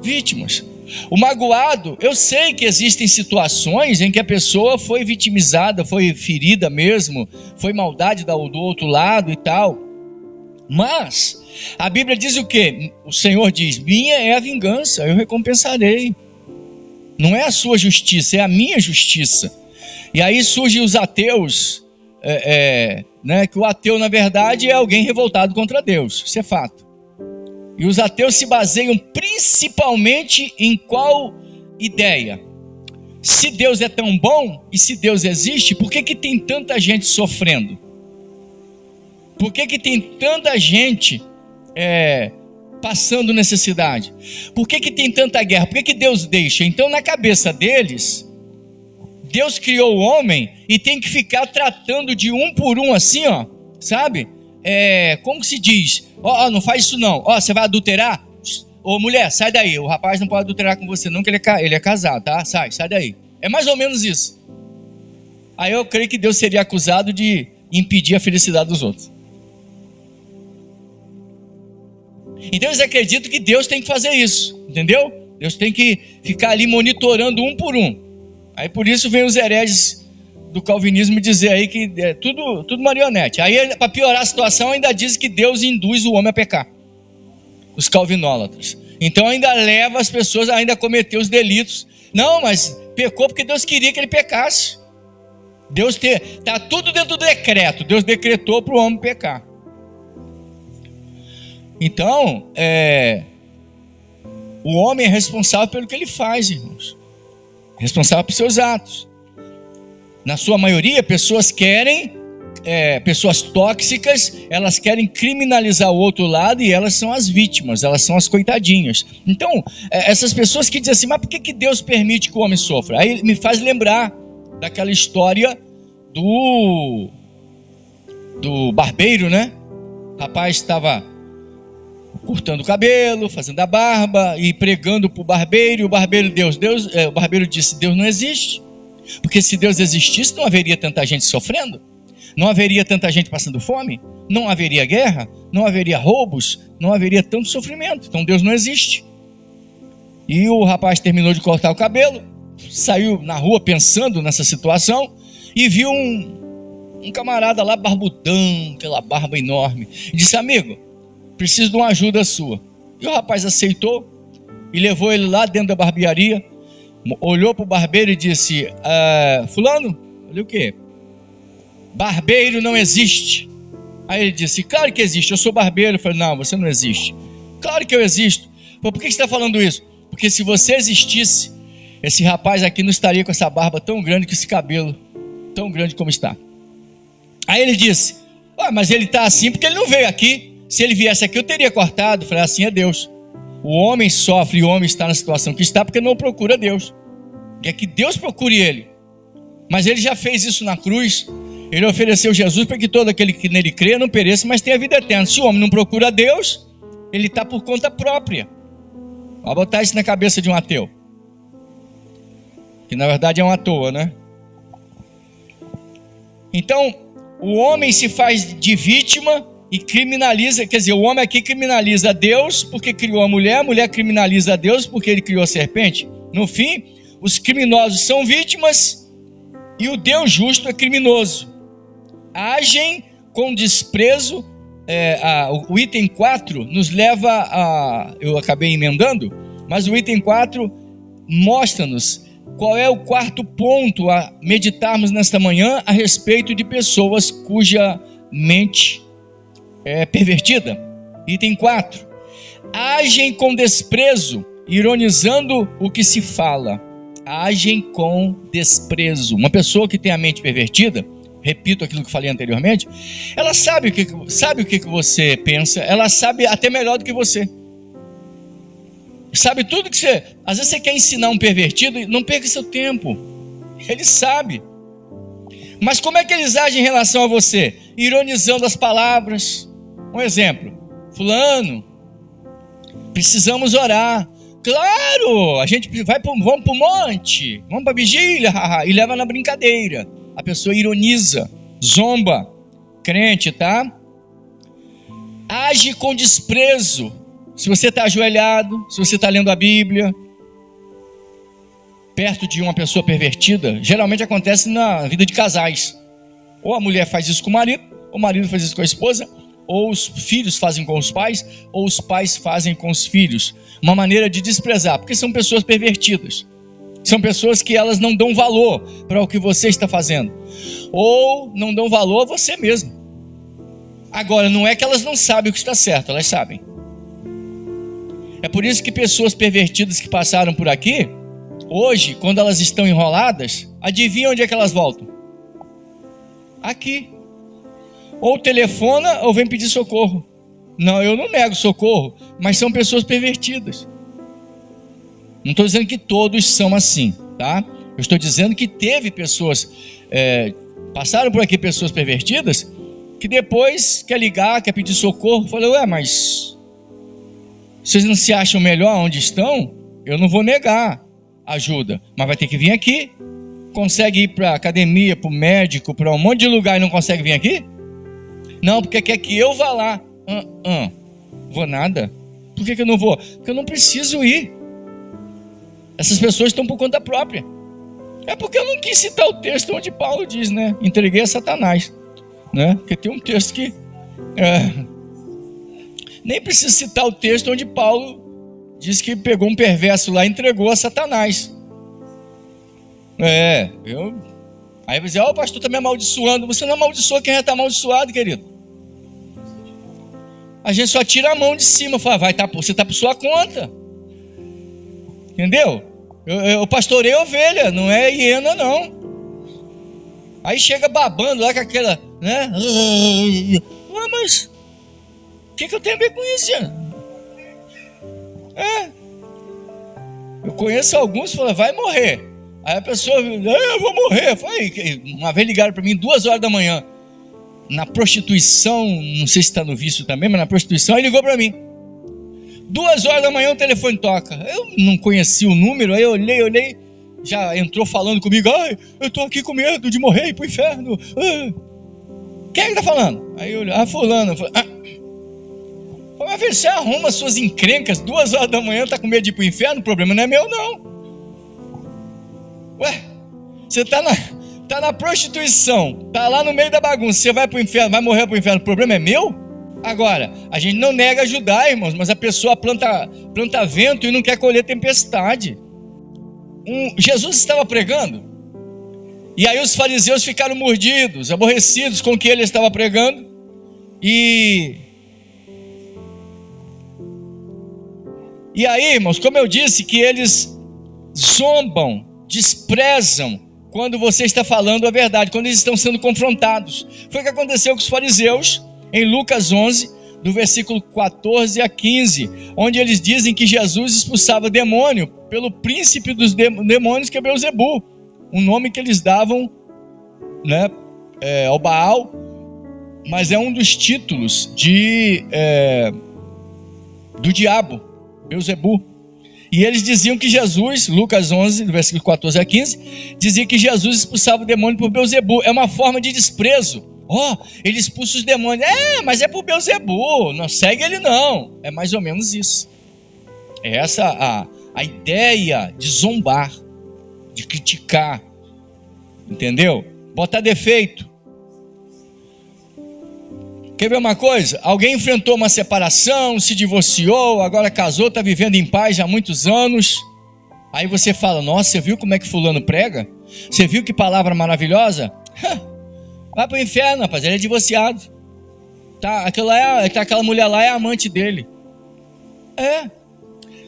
Vítimas. O magoado, eu sei que existem situações em que a pessoa foi vitimizada, foi ferida mesmo, foi maldade do outro lado e tal. Mas a Bíblia diz o quê? O Senhor diz: minha é a vingança, eu recompensarei. Não é a sua justiça, é a minha justiça. E aí surgem os ateus, né, que o ateu na verdade é alguém revoltado contra Deus, isso é fato. E os ateus se baseiam principalmente em qual ideia? Se Deus é tão bom e se Deus existe, por que tem tanta gente sofrendo? Por que tem tanta gente passando necessidade? Por que tem tanta guerra? Por que Deus deixa? Então, na cabeça deles, Deus criou o homem e tem que ficar tratando de um por um assim, ó, sabe? Como que se diz? Não faz isso não. Você vai adulterar? Ô mulher, sai daí. O rapaz não pode adulterar com você não, que ele é casado, tá? Sai daí. É mais ou menos isso. Aí eu creio que Deus seria acusado de impedir a felicidade dos outros. Então eles acreditam que Deus tem que fazer isso, entendeu? Deus tem que ficar ali monitorando um por um. Aí por isso vem os hereges do calvinismo dizer aí que é tudo marionete. Aí para piorar a situação ainda diz que Deus induz o homem a pecar. Os calvinólatras. Então ainda leva as pessoas a ainda cometer os delitos. Não, mas pecou porque Deus queria que ele pecasse. Está tudo dentro do decreto. Deus decretou para o homem pecar. Então, o homem é responsável pelo que ele faz, irmãos. Responsável pelos seus atos. Na sua maioria, pessoas tóxicas, elas querem criminalizar o outro lado e elas são as vítimas, elas são as coitadinhas. Então, essas pessoas que dizem assim, mas por que Deus permite que o homem sofra? Aí me faz lembrar daquela história do barbeiro, né? O rapaz estava cortando o cabelo, fazendo a barba e pregando para o barbeiro, e o barbeiro o barbeiro disse: Deus não existe, porque se Deus existisse não haveria tanta gente sofrendo, não haveria tanta gente passando fome, não haveria guerra, não haveria roubos, não haveria tanto sofrimento, então Deus não existe. E o rapaz terminou de cortar o cabelo, saiu na rua pensando nessa situação e viu um camarada lá barbudão, aquela barba enorme, e disse: amigo, preciso de uma ajuda sua. E o rapaz aceitou e levou ele lá dentro da barbearia, olhou para o barbeiro e disse: fulano, olha o quê? Barbeiro não existe. Aí ele disse: claro que existe, eu sou barbeiro. Eu falei: não, você não existe. Claro que eu existo. Falei: por que você está falando isso? Porque se você existisse, esse rapaz aqui não estaria com essa barba tão grande, com esse cabelo tão grande como está. Aí ele disse: mas ele está assim porque ele não veio aqui. Se ele viesse aqui eu teria cortado. Eu falei: assim é Deus. O homem sofre e o homem está na situação que está porque não procura Deus. Quer que Deus procure ele. Mas ele já fez isso na cruz. Ele ofereceu Jesus para que todo aquele que nele crê não pereça, mas tenha vida eterna. Se o homem não procura Deus, ele está por conta própria. Vou botar isso na cabeça de um ateu, que na verdade é um à toa, né? Então, o homem se faz de vítima e criminaliza, quer dizer, o homem aqui criminaliza Deus porque criou a mulher criminaliza a Deus porque ele criou a serpente. No fim, os criminosos são vítimas e o Deus justo é criminoso. Agem com desprezo. O item 4 nos leva a... Eu acabei emendando, mas o item 4 mostra-nos qual é o quarto ponto a meditarmos nesta manhã a respeito de pessoas cuja mente é pervertida. Item 4: agem com desprezo, ironizando o que se fala. Agem com desprezo. Uma pessoa que tem a mente pervertida, repito aquilo que falei anteriormente, ela sabe o que você pensa, ela sabe até melhor do que você. Sabe tudo que você... Às vezes você quer ensinar um pervertido, não perca seu tempo. Ele sabe. Mas como é que eles agem em relação a você? Ironizando as palavras. Um exemplo: fulano, precisamos orar. Claro, a gente vamos para o monte, vamos para a vigília, e leva na brincadeira. A pessoa ironiza, zomba. Crente, tá? Age com desprezo. Se você está ajoelhado, se você está lendo a Bíblia, perto de uma pessoa pervertida, geralmente acontece na vida de casais. Ou a mulher faz isso com o marido, ou o marido faz isso com a esposa, ou os filhos fazem com os pais, ou os pais fazem com os filhos. Uma maneira de desprezar, porque são pessoas pervertidas. São pessoas que elas não dão valor para o que você está fazendo, ou não dão valor a você mesmo. Agora, não é que elas não sabem o que está certo, elas sabem. É por isso que pessoas pervertidas que passaram por aqui, hoje, quando elas estão enroladas, adivinha onde é que elas voltam? Aqui. Ou telefona ou vem pedir socorro. Não, eu não nego socorro, mas são pessoas pervertidas. Não estou dizendo que todos são assim, tá? Eu estou dizendo que teve pessoas, passaram por aqui pessoas pervertidas, que depois quer ligar, quer pedir socorro. Falei, ué, mas vocês não se acham melhor onde estão? Eu não vou negar ajuda, mas vai ter que vir aqui. Consegue ir para a academia, para o médico, para um monte de lugar e não consegue vir aqui? Não, porque quer que eu vá lá. Vou nada. Por que eu não vou? Porque eu não preciso ir. Essas pessoas estão por conta própria. É porque eu não quis citar o texto onde Paulo diz, né? Entreguei a Satanás, né? Porque tem um texto que nem preciso citar o texto onde Paulo diz que pegou um perverso lá e entregou a Satanás. Aí vai dizer, o pastor está me amaldiçoando. Você não amaldiçoa quem já está amaldiçoado, querido. A gente só tira a mão de cima, fala, você está por sua conta. Entendeu? Eu pastorei ovelha, não é hiena, não. Aí chega babando lá com aquela, né? Mas o que eu tenho a ver com isso? Eu conheço alguns que falam, vai morrer. Aí a pessoa, eu vou morrer. Uma vez ligaram para mim 2 horas da manhã, na prostituição, não sei se está no vício também, mas na prostituição, ele ligou para mim. 2 horas da manhã o telefone toca. Eu não conhecia o número, aí eu olhei, já entrou falando comigo, eu estou aqui com medo de morrer e ir para o inferno. Quem é que está falando? Aí eu olhei, fulano. Mas você arruma suas encrencas, 2 horas da manhã, está com medo de ir para o inferno? O problema não é meu, não. Ué, você está na prostituição, está lá no meio da bagunça, você vai para o inferno, vai morrer para o inferno, o problema é meu? Agora, a gente não nega ajudar, irmãos, mas a pessoa planta vento e não quer colher tempestade. Jesus estava pregando, e aí os fariseus ficaram mordidos, aborrecidos com o que ele estava pregando, e aí, irmãos, como eu disse, que eles zombam, desprezam quando você está falando a verdade, quando eles estão sendo confrontados. Foi o que aconteceu com os fariseus em Lucas 11, do versículo 14 a 15, onde eles dizem que Jesus expulsava demônio pelo príncipe dos demônios, que é Beelzebu, um nome que eles davam, né, ao Baal, mas é um dos títulos do diabo, Beelzebu. E eles diziam que Jesus, Lucas 11, do versículo 14 a 15, dizia que Jesus expulsava o demônio por Beelzebu. É uma forma de desprezo. Ele expulsa os demônios. Mas é por Beelzebu, não segue ele não. É mais ou menos isso. É essa a ideia de zombar, de criticar, entendeu? Botar defeito. Quer ver uma coisa? Alguém enfrentou uma separação, se divorciou, agora casou, está vivendo em paz há muitos anos. Aí você fala, nossa, você viu como é que fulano prega? Você viu que palavra maravilhosa? Vai para o inferno, rapaz, ele é divorciado. Aquela mulher lá é a amante dele.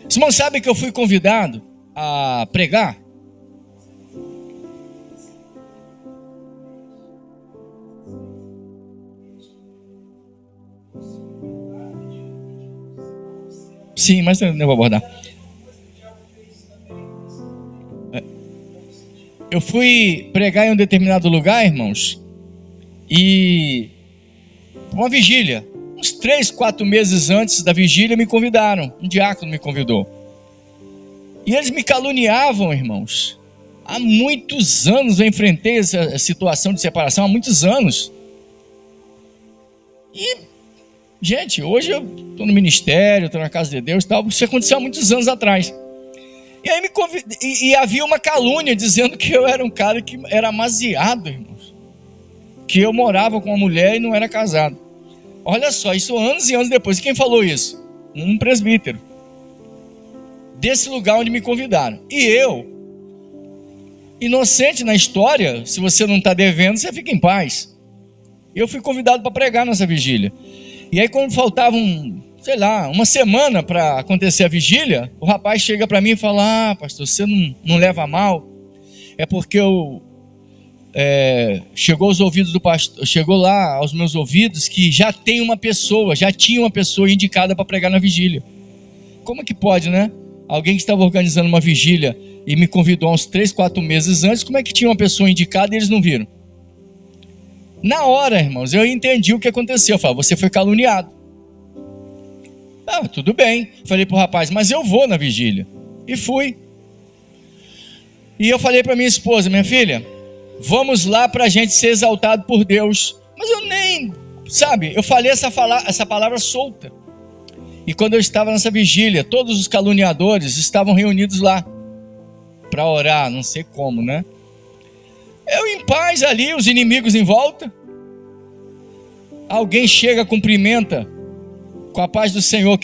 Os irmãos sabem que eu fui convidado a pregar? Sim, mas eu não vou abordar. Eu fui pregar em um determinado lugar, irmãos, e uma vigília, uns 3, 4 meses antes da vigília me convidaram, um diácono me convidou. E eles me caluniavam, irmãos. Há muitos anos eu enfrentei essa situação de separação, há muitos anos. E, gente, hoje eu estou no ministério, estou na casa de Deus e tal, isso aconteceu há muitos anos atrás. E aí e havia uma calúnia dizendo que eu era um cara que era amaziado, irmãos. Que eu morava com uma mulher e não era casado. Olha só, isso anos e anos depois. Quem falou isso? Um presbítero. Desse lugar onde me convidaram. E eu, inocente na história, se você não está devendo, você fica em paz. Eu fui convidado para pregar nessa vigília. E aí quando faltava uma semana para acontecer a vigília, o rapaz chega para mim e fala: pastor, você não leva a mal? É porque chegou aos ouvidos do pastor, chegou lá aos meus ouvidos que já tinha uma pessoa indicada para pregar na vigília. Como que pode, né? Alguém que estava organizando uma vigília e me convidou uns 3, 4 meses antes, como é que tinha uma pessoa indicada e eles não viram? Na hora, irmãos, eu entendi o que aconteceu. Eu falei: você foi caluniado. Tudo bem. Falei pro rapaz: mas eu vou na vigília. E fui. E eu falei para minha esposa: minha filha, vamos lá para a gente ser exaltado por Deus. Mas eu nem, eu falei essa palavra solta. E quando eu estava nessa vigília, todos os caluniadores estavam reunidos lá para orar, não sei como, né? Eu em paz ali, os inimigos em volta. Alguém chega, cumprimenta com a paz do Senhor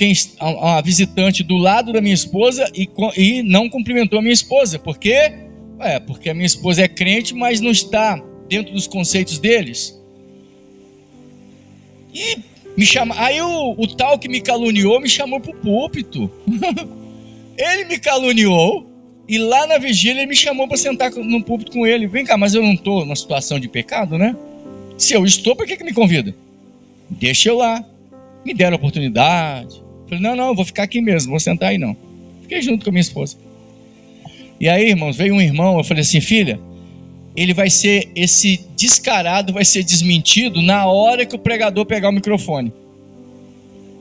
a visitante do lado da minha esposa e não cumprimentou a minha esposa. Por quê? Porque a minha esposa é crente, mas não está dentro dos conceitos deles. E me chama. Aí o tal que me caluniou me chamou para o púlpito. Ele me caluniou e lá na vigília ele me chamou para sentar no púlpito com ele. Vem cá, mas eu não estou numa situação de pecado, né? Se eu estou, por que me convida? Deixa eu lá. Me deram a oportunidade. Falei: não, eu vou ficar aqui mesmo, vou sentar aí não. Fiquei junto com a minha esposa. E aí, irmãos, veio um irmão, eu falei assim: filha, esse descarado vai ser desmentido na hora que o pregador pegar o microfone.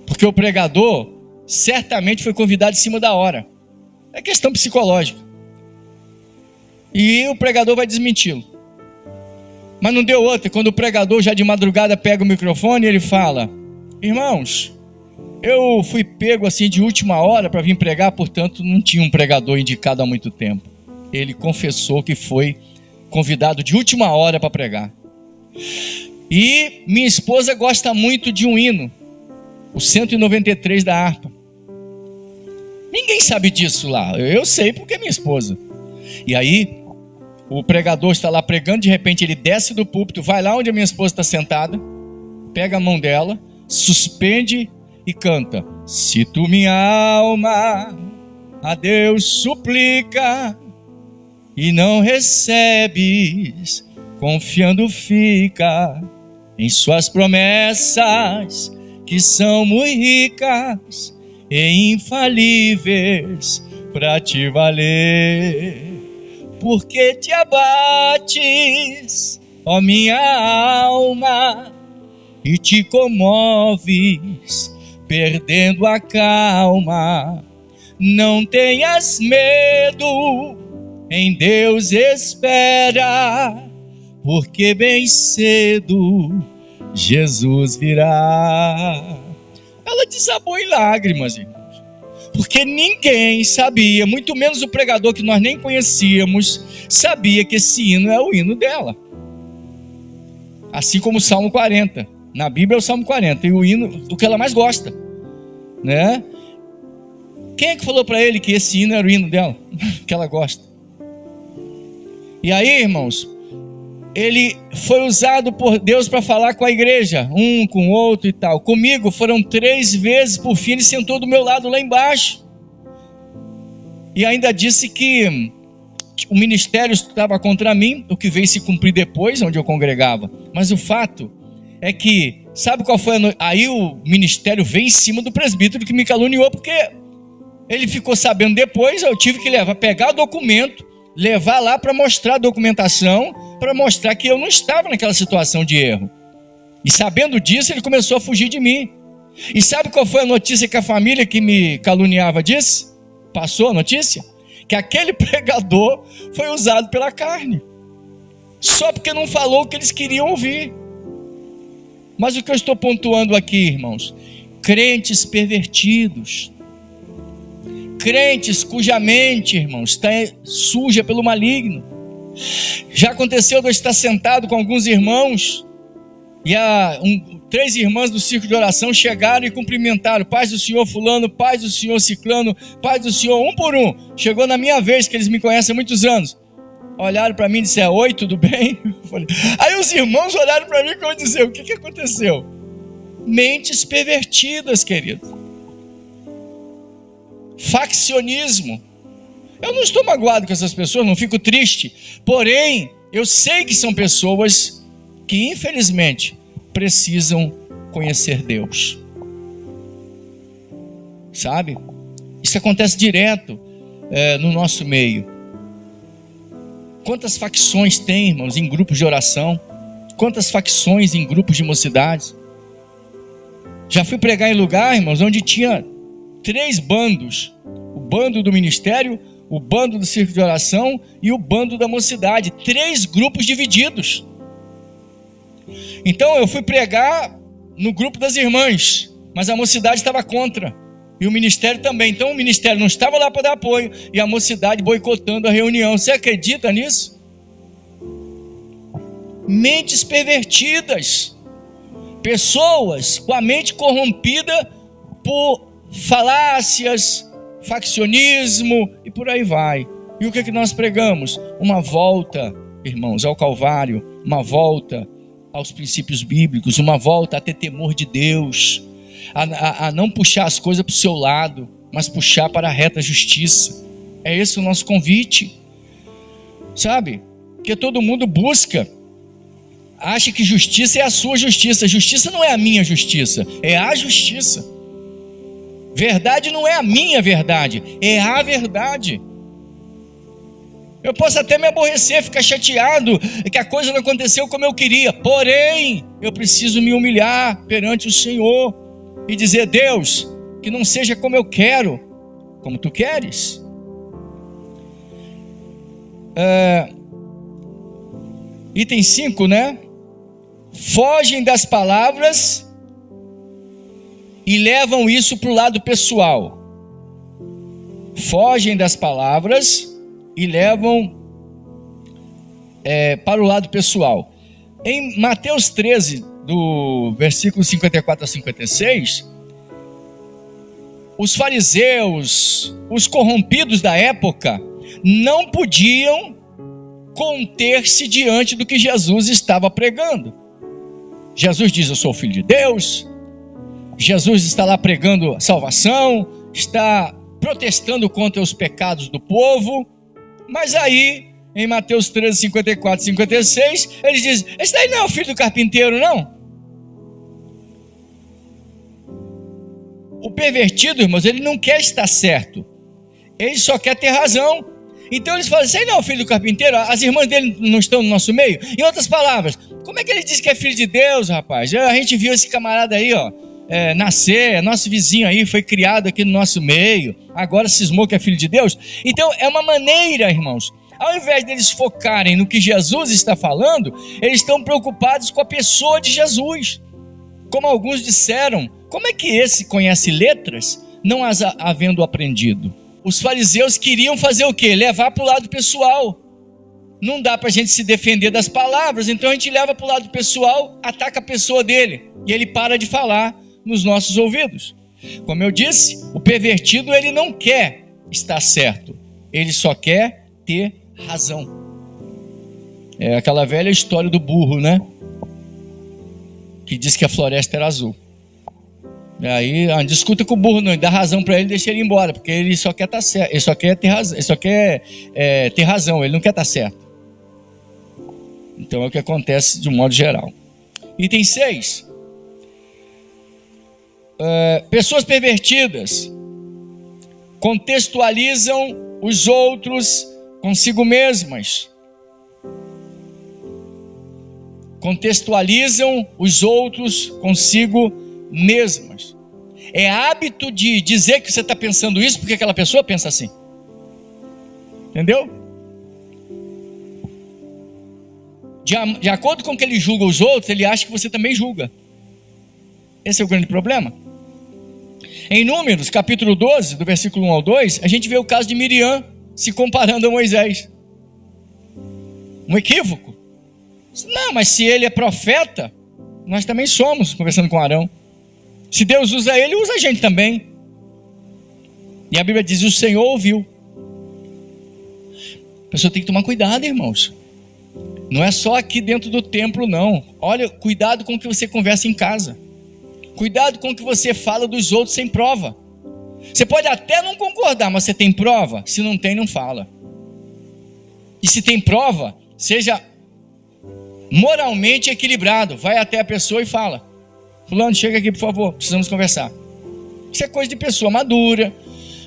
Porque o pregador certamente foi convidado em cima da hora. É questão psicológica. E o pregador vai desmenti-lo. Mas não deu outra. Quando o pregador já de madrugada pega o microfone, ele fala: irmãos, eu fui pego assim de última hora para vir pregar, portanto não tinha um pregador indicado há muito tempo. Ele confessou que foi convidado de última hora para pregar. E minha esposa gosta muito de um hino, o 193 da harpa. Ninguém sabe disso lá, eu sei porque é minha esposa. E aí o pregador está lá pregando, de repente ele desce do púlpito, vai lá onde a minha esposa está sentada, pega a mão dela, suspende e canta: se tu minha alma a Deus suplica e não recebes, confiando fica em suas promessas, que são muito ricas e infalíveis para te valer. Porque te abates, ó minha alma, e te comoves, perdendo a calma. Não tenhas medo, em Deus espera, porque bem cedo Jesus virá. Ela desabou em lágrimas, irmãos, porque ninguém sabia, muito menos o pregador que nós nem conhecíamos, sabia que esse hino é o hino dela. Assim como o Salmo 40. Na Bíblia é o Salmo 40, e o hino do que ela mais gosta, né? Quem é que falou para ele que esse hino era o hino dela, que ela gosta? E aí, irmãos, ele foi usado por Deus para falar com a igreja, um com o outro e tal. Comigo foram 3 vezes, por fim ele sentou do meu lado lá embaixo. E ainda disse que o ministério estava contra mim, o que veio se cumprir depois, onde eu congregava. Mas o fato é que, sabe qual foi aí o ministério veio em cima do presbítero que me caluniou, porque ele ficou sabendo depois, eu tive que pegar o documento levar lá para mostrar a documentação, para mostrar que eu não estava naquela situação de erro. E sabendo disso, ele começou a fugir de mim. E sabe qual foi a notícia que a família que me caluniava disse? Passou a notícia? Que aquele pregador foi usado pela carne. Só porque não falou o que eles queriam ouvir. Mas o que eu estou pontuando aqui, irmãos? Crentes pervertidos. Crentes cuja mente, irmãos, está suja pelo maligno. Já aconteceu de eu estar sentado com alguns irmãos e 3 irmãs do círculo de oração chegaram e cumprimentaram: paz do senhor fulano, paz do senhor ciclano, paz do senhor, um por um. Chegou na minha vez, que eles me conhecem há muitos anos. Olharam para mim e disseram: oi, tudo bem? Aí os irmãos olharam para mim e eu dizer: o que aconteceu? Mentes pervertidas, querido. Faccionismo. Eu não estou magoado com essas pessoas, não fico triste. Porém, eu sei que são pessoas que, infelizmente, precisam conhecer Deus. Sabe? Isso acontece direto no nosso meio. Quantas facções tem, irmãos, em grupos de oração? Quantas facções em grupos de mocidades? Já fui pregar em lugar, irmãos, onde tinha 3 bandos: o bando do ministério, o bando do círculo de oração e o bando da mocidade. 3 grupos divididos. Então eu fui pregar no grupo das irmãs, mas a mocidade estava contra, e o ministério também. Então o ministério não estava lá para dar apoio, e a mocidade boicotando a reunião. Você acredita nisso? Mentes pervertidas. Pessoas com a mente corrompida por falácias, faccionismo e por aí vai. E o que é que nós pregamos? Uma volta, irmãos, ao Calvário, uma volta aos princípios bíblicos, uma volta a ter temor de Deus, a não puxar as coisas para o seu lado, mas puxar para a reta justiça. É esse o nosso convite, sabe? Porque todo mundo busca, acha que justiça é a sua justiça. Justiça não é a minha justiça, é a justiça. Verdade não é a minha verdade, é a verdade. Eu posso até me aborrecer, ficar chateado que a coisa não aconteceu como eu queria, porém, eu preciso me humilhar perante o Senhor e dizer: Deus, que não seja como eu quero, como tu queres. Item 5, né? Fogem das palavras e levam isso para o lado pessoal. Fogem das palavras e levam para o lado pessoal. Em Mateus 13, do versículo 54 a 56, os fariseus, os corrompidos da época, não podiam conter-se diante do que Jesus estava pregando. Jesus diz: eu sou o Filho de Deus. Jesus está lá pregando salvação, está protestando contra os pecados do povo. Mas aí, em Mateus 13, 54 e 56, eles dizem: esse daí não é o filho do carpinteiro, não? O pervertido, irmãos, ele não quer estar certo, ele só quer ter razão. Então eles falam: esse aí não é o filho do carpinteiro? As irmãs dele não estão no nosso meio? Em outras palavras, como é que ele diz que é filho de Deus, rapaz? A gente viu esse camarada aí, ó, nascer, nosso vizinho aí, foi criado aqui no nosso meio, agora cismou que é filho de Deus. Então é uma maneira, irmãos, ao invés deles focarem no que Jesus está falando, eles estão preocupados com a pessoa de Jesus. Como alguns disseram: como é que esse conhece letras, não as havendo aprendido? Os fariseus queriam fazer o quê? Levar para o lado pessoal. Não dá para a gente se defender das palavras, então a gente leva para o lado pessoal, ataca a pessoa dele, e ele para de falar nos nossos ouvidos. Como eu disse, o pervertido, ele não quer estar certo, ele só quer ter razão. É aquela velha história do burro, né? Que diz que a floresta era azul. E aí discuta com o burro, não, dá razão para ele, deixa ele embora, porque ele só quer estar certo, ele só quer ter razão, ele só quer ter razão, ele não quer estar certo. Então é o que acontece de um modo geral. Item 6. Pessoas pervertidas contextualizam os outros, consigo mesmas. Contextualizam os outros consigo mesmas. É hábito de dizer que você está pensando isso porque aquela pessoa pensa assim. Entendeu? De acordo com que ele julga os outros, ele acha que você também julga. Esse é o grande problema. Em Números, capítulo 12, do versículo 1 ao 2, a gente vê o caso de Miriam se comparando a Moisés. Um equívoco. Não, mas se ele é profeta, nós também somos, conversando com Arão. Se Deus usa ele, usa a gente também. E a Bíblia diz, o Senhor ouviu. A pessoa tem que tomar cuidado, irmãos. Não é só aqui dentro do templo, não. Olha, cuidado com o que você conversa em casa. Cuidado com o que você fala dos outros sem prova. Você pode até não concordar, mas você tem prova? Se não tem, não fala. E se tem prova, seja moralmente equilibrado. Vai até a pessoa e fala: fulano, chega aqui por favor, precisamos conversar. Isso é coisa de pessoa madura,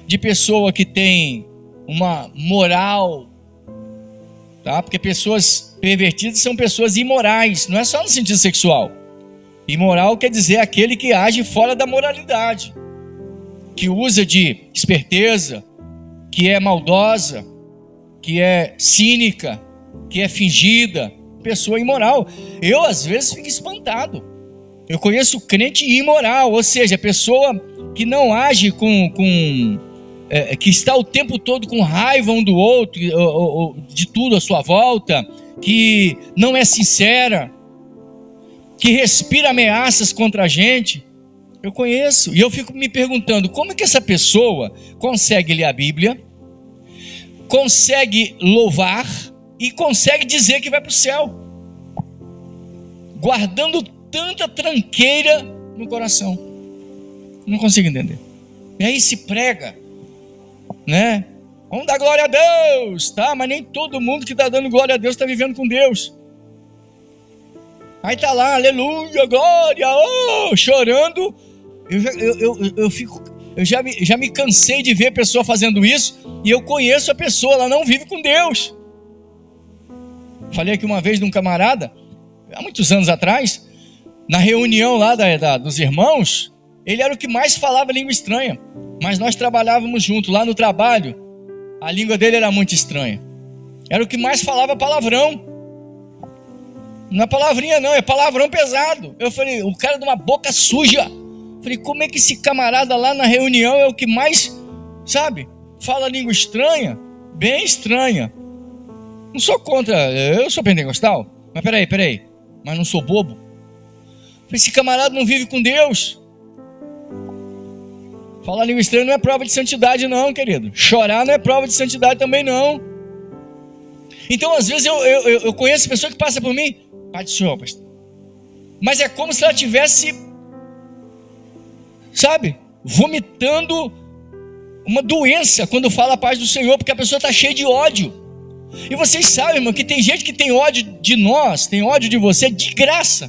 de pessoa que tem uma moral, tá? Porque pessoas pervertidas são pessoas imorais, não é só no sentido sexual. Imoral quer dizer aquele que age fora da moralidade, que usa de esperteza, que é maldosa, que é cínica, que é fingida, pessoa imoral. Eu às vezes fico espantado. Eu conheço crente imoral, ou seja, pessoa que não age que está o tempo todo com raiva um do outro, ou de tudo à sua volta, que não é sincera, que respira ameaças contra a gente. Eu conheço, e eu fico me perguntando, como é que essa pessoa consegue ler a Bíblia, consegue louvar e consegue dizer que vai para o céu, guardando tanta tranqueira no coração? Não consigo entender. E aí se prega, né? Vamos dar glória a Deus, tá? Mas nem todo mundo que está dando glória a Deus está vivendo com Deus. Aí tá lá, aleluia, glória, oh, chorando. Eu já me cansei de ver a pessoa fazendo isso, e eu conheço a pessoa, ela não vive com Deus. Falei aqui uma vez de um camarada, há muitos anos atrás, na reunião lá dos irmãos, ele era o que mais falava língua estranha, mas nós trabalhávamos junto, lá no trabalho, a língua dele era muito estranha, era o que mais falava palavrão. Não é palavrinha não, é palavrão pesado. Eu falei, o cara de uma boca suja. Eu falei, como é que esse camarada lá na reunião é o que mais, sabe, fala língua estranha? Bem estranha. Não sou contra, eu sou pentecostal, mas peraí, mas não sou bobo. Eu falei, esse camarada não vive com Deus. Falar língua estranha não é prova de santidade não, querido. Chorar não é prova de santidade também não. Então às vezes eu conheço pessoa que passa por mim, Pai do Senhor, pastor. Mas é como se ela tivesse, sabe, vomitando uma doença quando fala a paz do Senhor, porque a pessoa está cheia de ódio. E vocês sabem, irmão, que tem gente que tem ódio de nós, tem ódio de você de graça.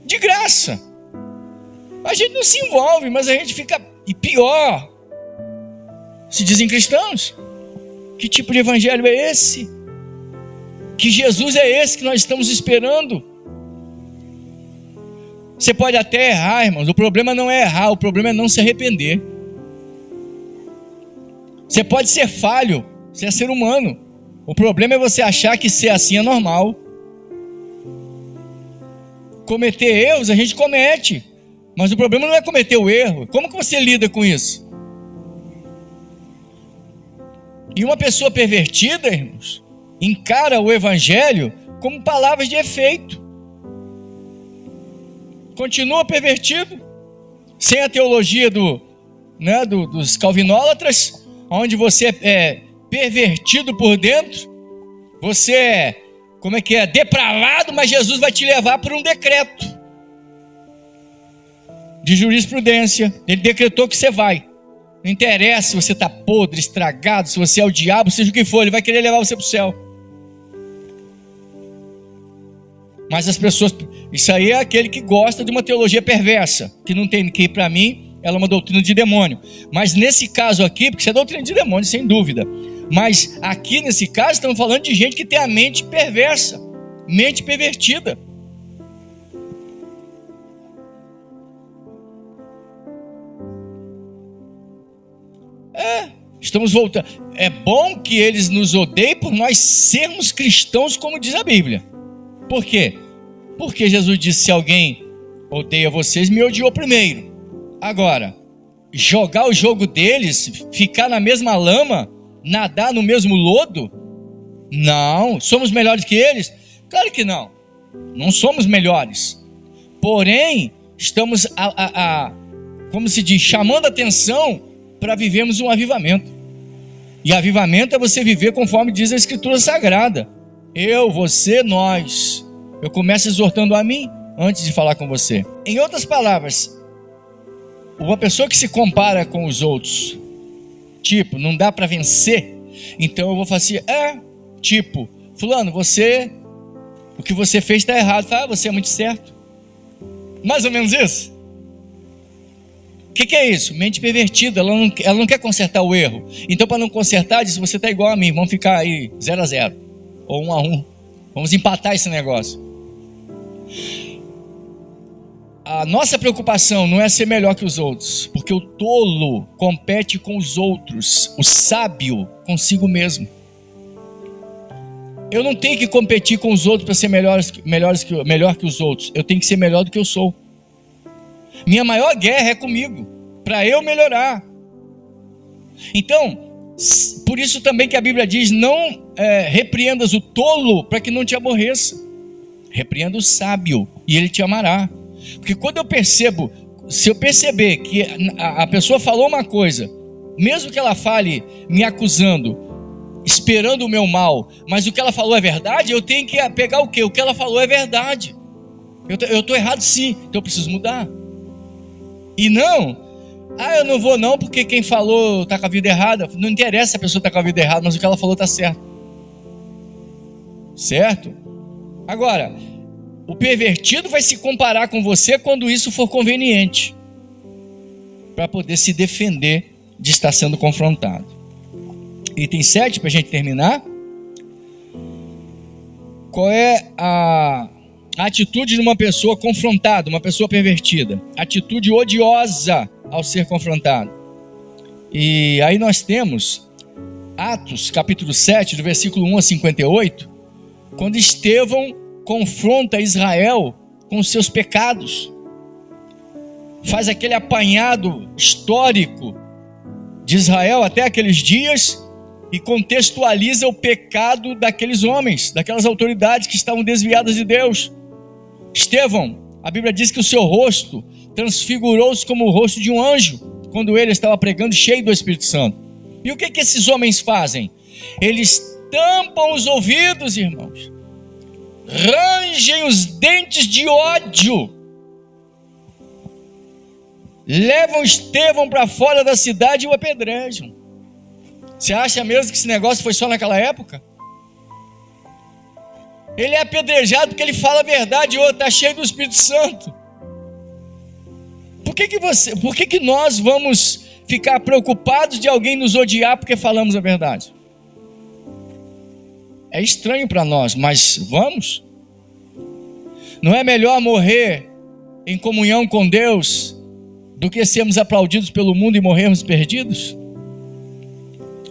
De graça. A gente não se envolve, mas a gente fica, e pior, se dizem cristãos. Que tipo de evangelho é esse? Que Jesus é esse que nós estamos esperando? Você pode até errar, irmãos. O problema não é errar, o problema é não se arrepender. Você pode ser falho, você é ser humano. O problema é você achar que ser assim é normal. Cometer erros a gente comete, mas o problema não é cometer o erro. Como que você lida com isso? E uma pessoa pervertida, irmãos, encara o evangelho como palavras de efeito. Continua pervertido, sem a teologia dos calvinólatras, onde você é pervertido por dentro, você é depravado, mas Jesus vai te levar por um decreto de jurisprudência. Ele decretou que você vai. Não interessa se você está podre, estragado, se você é o diabo, seja o que for, ele vai querer levar você para o céu. Mas as pessoas, isso aí é aquele que gosta de uma teologia perversa, que não tem, que para mim, ela é uma doutrina de demônio. Mas nesse caso aqui, porque isso é doutrina de demônio, sem dúvida. Mas aqui nesse caso estamos falando de gente que tem a mente perversa, mente pervertida. Estamos voltando. É bom que eles nos odeiem por nós sermos cristãos, como diz a Bíblia. Por quê? Porque Jesus disse: se alguém odeia vocês, me odiou primeiro. Agora, jogar o jogo deles, ficar na mesma lama, nadar no mesmo lodo? Não. Somos melhores que eles? Claro que não. Não somos melhores. Porém, estamos, como se diz, chamando a atenção para vivermos um avivamento. E avivamento é você viver conforme diz a Escritura Sagrada. Eu, você, nós. Eu começo exortando a mim antes de falar com você. Em outras palavras, uma pessoa que se compara com os outros, tipo, não dá para vencer, então eu vou falar assim, tipo, fulano, o que você fez está errado. Fala, você é muito certo. Mais ou menos isso. O que é isso? Mente pervertida, ela não quer consertar o erro. Então, para não consertar, diz: você está igual a mim, vamos ficar aí 0-0 ou 1-1. Vamos empatar esse negócio. A nossa preocupação não é ser melhor que os outros, porque o tolo compete com os outros, o sábio consigo mesmo. Eu não tenho que competir com os outros para ser melhor que os outros. Eu tenho que ser melhor do que eu sou. Minha maior guerra é comigo, para eu melhorar. Então, por isso também que a Bíblia diz: não repreendas o tolo para que não te aborreça. Repreenda o sábio e ele te amará. Porque quando eu percebo, se eu perceber que a pessoa falou uma coisa, mesmo que ela fale me acusando, esperando o meu mal, mas o que ela falou é verdade, eu tenho que pegar o quê? O que ela falou é verdade. Eu estou errado sim, então eu preciso mudar. E não, eu não vou não, porque quem falou está com a vida errada. Não interessa se a pessoa está com a vida errada, mas o que ela falou está certo. Certo? Agora, o pervertido vai se comparar com você quando isso for conveniente, para poder se defender de estar sendo confrontado. Item 7, para a gente terminar. Qual é a atitude de uma pessoa confrontada, uma pessoa pervertida? Atitude odiosa ao ser confrontado. E aí nós temos Atos, capítulo 7, do versículo 1 a 58, quando Estevão confronta Israel com os seus pecados. Faz aquele apanhado histórico de Israel até aqueles dias e contextualiza o pecado daqueles homens, daquelas autoridades que estavam desviadas de Deus. Estevão, a Bíblia diz que o seu rosto transfigurou-se como o rosto de um anjo, quando ele estava pregando cheio do Espírito Santo. E o que esses homens fazem? Eles tampam os ouvidos, irmãos, rangem os dentes de ódio, levam Estevão para fora da cidade e o apedrejam. Você acha mesmo que esse negócio foi só naquela época? Ele é apedrejado porque ele fala a verdade, e outro está cheio do Espírito Santo. Por que nós vamos ficar preocupados de alguém nos odiar porque falamos a verdade? É estranho para nós, mas vamos? Não é melhor morrer em comunhão com Deus do que sermos aplaudidos pelo mundo e morrermos perdidos?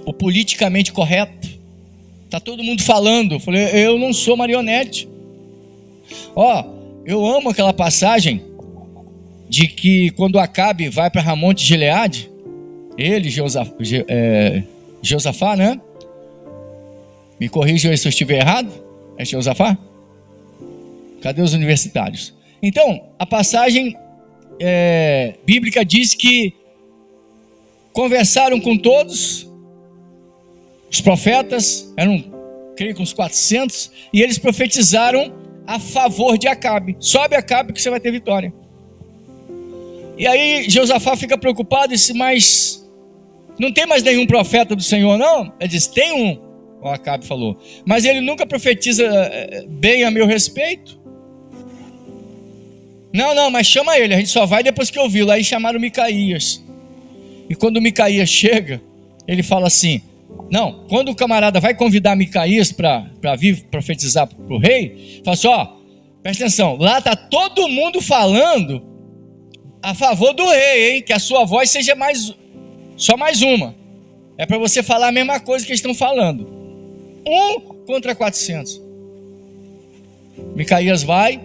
O politicamente correto. Está todo mundo falando. Eu falei, eu não sou marionete. Eu amo aquela passagem de que quando Acabe vai para Ramonte de Gileade, ele, Josafá, né? Me corrijam se eu estiver errado. É Josafá? Cadê os universitários? Então, a passagem bíblica diz que conversaram com todos, os profetas, eram, creio que uns 400, e eles profetizaram a favor de Acabe. Sobe Acabe que você vai ter vitória. E aí Josafá fica preocupado e diz: mas não tem mais nenhum profeta do Senhor não? Ele diz: tem um, o Acabe falou, mas ele nunca profetiza bem a meu respeito. Não, mas chama ele, a gente só vai depois que ouvi-lo. Aí chamaram Micaías. E quando Micaías chega, ele fala assim: Não, quando o camarada vai convidar Micaías para vir profetizar para o rei, fala assim, ó, presta atenção, lá está todo mundo falando a favor do rei, hein? Que a sua voz seja só mais uma. É para você falar a mesma coisa que eles estão falando. 1 contra 400. Micaías vai,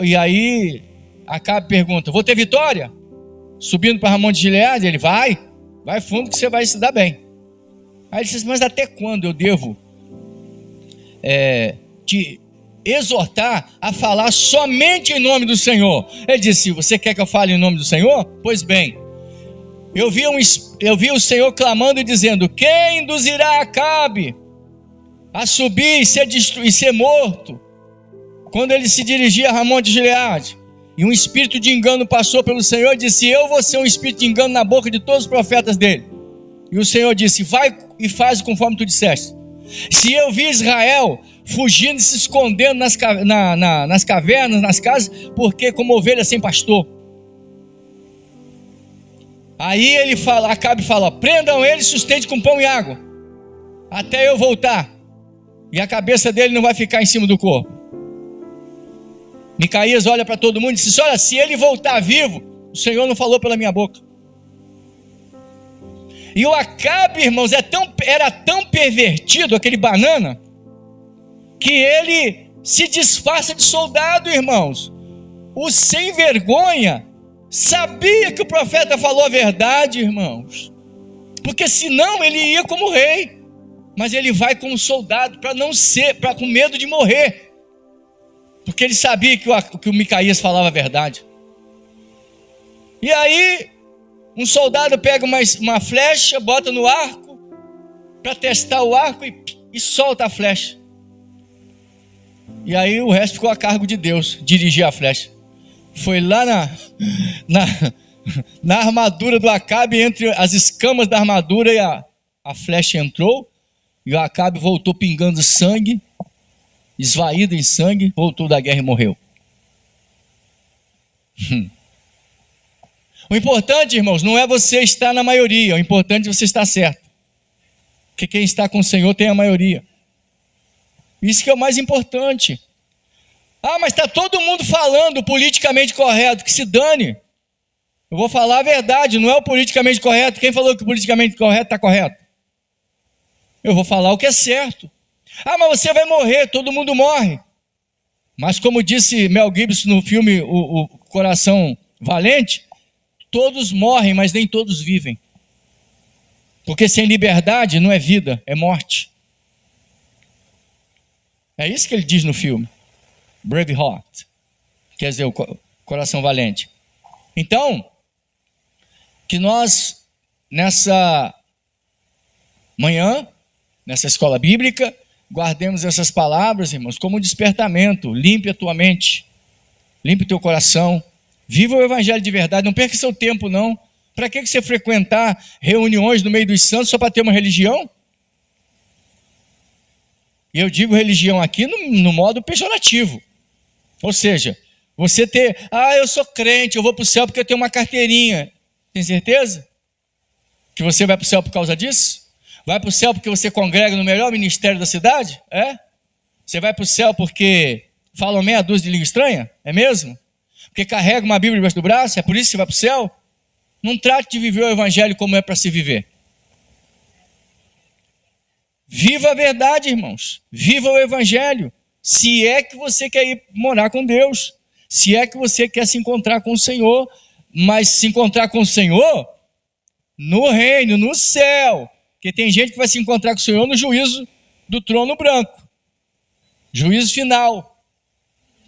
e aí Acabe pergunta, vou ter vitória? Subindo para Ramon de Gileade? Ele vai fundo que você vai se dar bem. Aí ele disse, mas até quando eu devo te exortar a falar somente em nome do Senhor? Ele disse, você quer que eu fale em nome do Senhor? Pois bem, eu vi o Senhor clamando e dizendo, quem induzirá Acabe a subir e ser morto? Quando ele se dirigia a Ramon de Gileade, e um espírito de engano passou pelo Senhor e disse, eu vou ser um espírito de engano na boca de todos os profetas dele. E o Senhor disse, vai e faz conforme tu disseste. Se eu vi Israel fugindo e se escondendo nas cavernas, nas casas, porque como ovelha sem pastor. Aí Acabe fala, prendam ele e sustente com pão e água, até eu voltar, e a cabeça dele não vai ficar em cima do corpo. Micaías olha para todo mundo e diz, olha, se ele voltar vivo, o Senhor não falou pela minha boca. E o Acabe, irmãos, era tão pervertido, aquele banana, que ele se disfarça de soldado, irmãos. O sem vergonha sabia que o profeta falou a verdade, irmãos, porque senão ele ia como rei, mas ele vai como soldado, com medo de morrer, porque ele sabia que o Micaías falava a verdade. E aí um soldado pega uma flecha, bota no arco, para testar o arco e solta a flecha. E aí o resto ficou a cargo de Deus, dirigir a flecha. Foi lá na armadura do Acabe, entre as escamas da armadura, e a flecha entrou, e o Acabe voltou pingando sangue, esvaído em sangue, voltou da guerra e morreu. O importante, irmãos, não é você estar na maioria, o importante é você estar certo. Porque quem está com o Senhor tem a maioria. Isso que é o mais importante. Ah, mas está todo mundo falando politicamente correto, que se dane. Eu vou falar a verdade, não é o politicamente correto. Quem falou que o politicamente correto está correto? Eu vou falar o que é certo. Ah, mas você vai morrer, todo mundo morre. Mas como disse Mel Gibson no filme o Coração Valente, todos morrem, mas nem todos vivem. Porque sem liberdade não é vida, é morte. É isso que ele diz no filme Braveheart, quer dizer, o Coração Valente. Então, que nós, nessa manhã, nessa escola bíblica, guardemos essas palavras, irmãos, como um despertamento. Limpe a tua mente, limpe o teu coração, viva o evangelho de verdade, não perca seu tempo não. Para que você frequentar reuniões no meio dos santos só para ter uma religião? E eu digo religião aqui no modo pejorativo. Ou seja, você eu sou crente, eu vou para o céu porque eu tenho uma carteirinha. Tem certeza que você vai para o céu por causa disso? Vai para o céu porque você congrega no melhor ministério da cidade? É? Você vai para o céu porque falam meia dúzia de língua estranha? É mesmo? Porque carrega uma Bíblia debaixo do braço? É por isso que você vai para o céu? Não trate de viver o evangelho como é para se viver. Viva a verdade, irmãos. Viva o evangelho. Se é que você quer ir morar com Deus. Se é que você quer se encontrar com o Senhor. Mas se encontrar com o Senhor no reino, no céu. Porque tem gente que vai se encontrar com o Senhor no juízo do trono branco. Juízo final.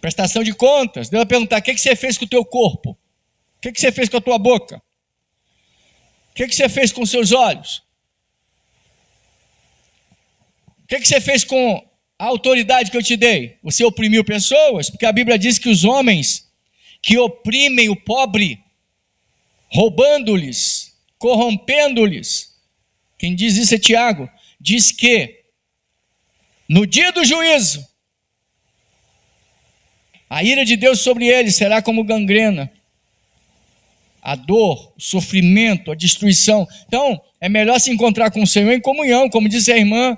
Prestação de contas. Deus vai perguntar, o que você fez com o teu corpo? O que você fez com a tua boca? O que você fez com os seus olhos? O que você fez com a autoridade que eu te dei? Você oprimiu pessoas? Porque a Bíblia diz que os homens que oprimem o pobre, roubando-lhes, corrompendo-lhes, quem diz isso é Tiago, diz que no dia do juízo, a ira de Deus sobre eles será como gangrena. a dor, o sofrimento, a destruição. Então, é melhor se encontrar com o Senhor em comunhão, como disse a irmã.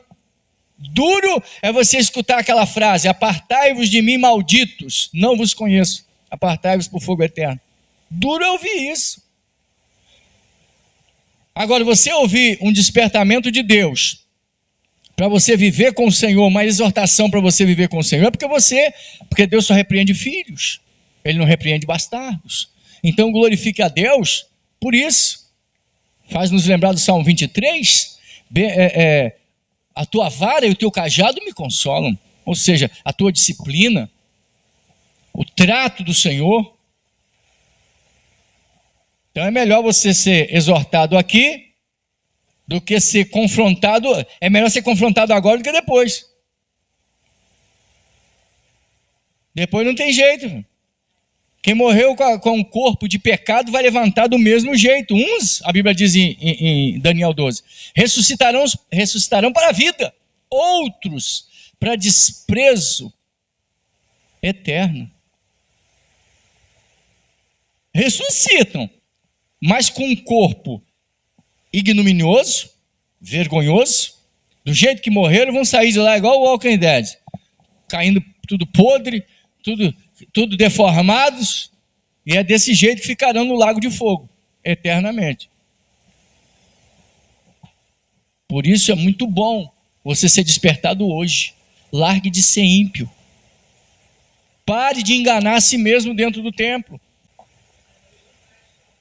Duro é você escutar aquela frase: apartai-vos de mim, malditos, não vos conheço, apartai-vos por fogo eterno. Duro é ouvir isso. Agora, você ouvir um despertamento de Deus para você viver com o Senhor, uma exortação para você viver com o Senhor, é porque Deus só repreende filhos, Ele não repreende bastardos. Então glorifique a Deus por isso. Faz-nos lembrar do Salmo 23, a tua vara e o teu cajado me consolam. Ou seja, a tua disciplina, o trato do Senhor. Então é melhor você ser exortado aqui do que ser confrontado. É melhor ser confrontado agora do que depois. Depois não tem jeito. Quem morreu com um corpo de pecado vai levantar do mesmo jeito. Uns, a Bíblia diz em Daniel 12, ressuscitarão para a vida. Outros para desprezo eterno. Ressuscitam, mas com um corpo ignominioso, vergonhoso, do jeito que morreram, vão sair de lá igual o Walking Dead, caindo tudo podre, tudo deformados, e é desse jeito que ficarão no lago de fogo, eternamente. Por isso é muito bom você ser despertado hoje. Largue de ser ímpio. Pare de enganar a si mesmo dentro do templo.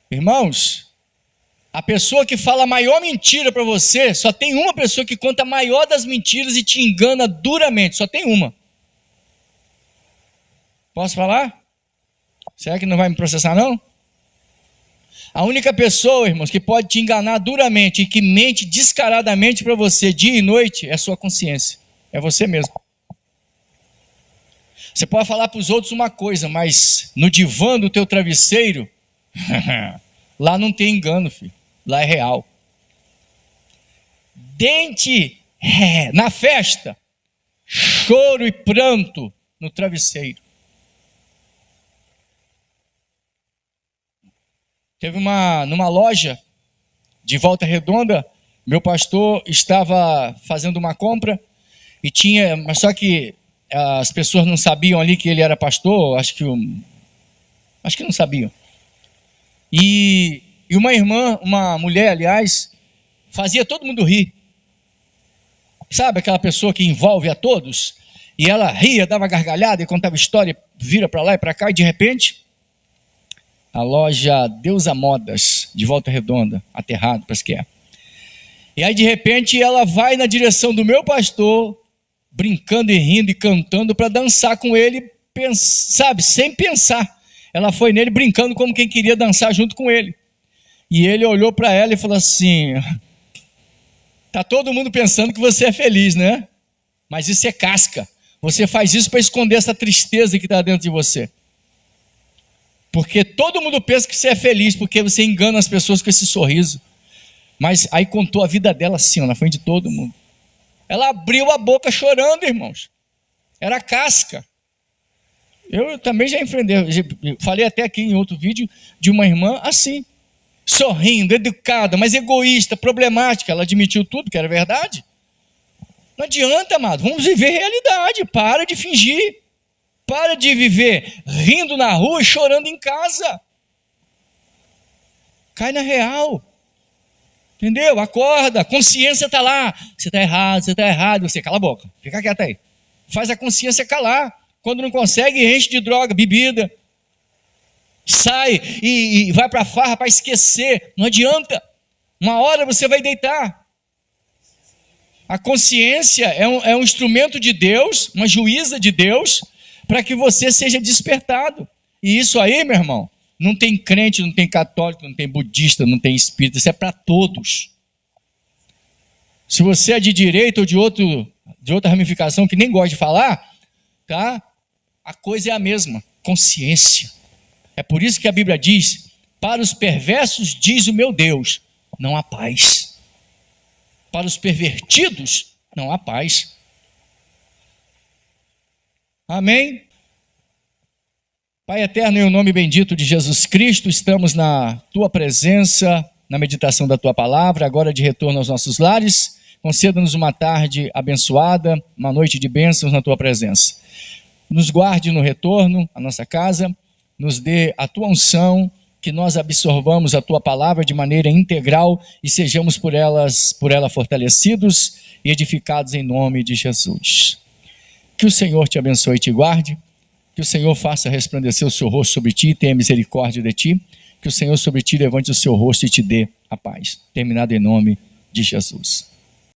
Irmãos, a pessoa que fala a maior mentira para você, só tem uma pessoa que conta a maior das mentiras e te engana duramente, só tem uma. Posso falar? Será que não vai me processar, não? A única pessoa, irmãos, que pode te enganar duramente e que mente descaradamente para você dia e noite é a sua consciência. É você mesmo. Você pode falar para os outros uma coisa, mas no divã do teu travesseiro, lá não tem engano, filho. Lá é real. Na festa, choro e pranto no travesseiro. Teve numa loja de Volta Redonda, meu pastor estava fazendo uma compra e mas só que as pessoas não sabiam ali que ele era pastor, acho que não sabiam. E uma irmã, uma mulher, aliás, fazia todo mundo rir. Sabe aquela pessoa que envolve a todos? E ela ria, dava gargalhada e contava história, vira para lá e para cá, e de repente, a loja Deusa Modas, de Volta Redonda, aterrado, parece que é. E aí de repente ela vai na direção do meu pastor, brincando e rindo e cantando para dançar com ele, sabe, sem pensar. Ela foi nele brincando como quem queria dançar junto com ele. E ele olhou para ela e falou assim: tá todo mundo pensando que você é feliz, né? Mas isso é casca. Você faz isso para esconder essa tristeza que está dentro de você. Porque todo mundo pensa que você é feliz, porque você engana as pessoas com esse sorriso. Mas aí contou a vida dela assim, na frente de todo mundo. Ela abriu a boca chorando, irmãos. Era casca. Eu também já enfrentei, falei até aqui em outro vídeo, de uma irmã assim, sorrindo, educada, mas egoísta, problemática. Ela admitiu tudo que era verdade. Não adianta, amado, vamos viver realidade. Para de fingir. Para de viver rindo na rua e chorando em casa. Cai na real. Entendeu? Acorda, a consciência está lá. Você está errado. Você cala a boca, fica quieto aí. Faz a consciência calar. Quando não consegue, enche de droga, bebida. Sai e vai para a farra para esquecer. Não adianta. Uma hora você vai deitar. A consciência é um instrumento de Deus, uma juíza de Deus, para que você seja despertado. E isso aí, meu irmão, não tem crente, não tem católico, não tem budista, não tem espírita. Isso é para todos. Se você é de direita ou de outra ramificação que nem gosta de falar, tá? A coisa é a mesma, consciência. É por isso que a Bíblia diz: para os perversos, diz o meu Deus, não há paz. Para os pervertidos, não há paz. Amém? Pai eterno, em o nome bendito de Jesus Cristo, estamos na Tua presença, na meditação da Tua palavra, agora de retorno aos nossos lares. Conceda-nos uma tarde abençoada, uma noite de bênçãos na Tua presença. Nos guarde no retorno à nossa casa, nos dê a Tua unção, que nós absorvamos a Tua palavra de maneira integral e sejamos por ela fortalecidos e edificados em nome de Jesus. Que o Senhor te abençoe e te guarde, que o Senhor faça resplandecer o seu rosto sobre ti e tenha misericórdia de ti, que o Senhor sobre ti levante o seu rosto e te dê a paz. Terminado em nome de Jesus.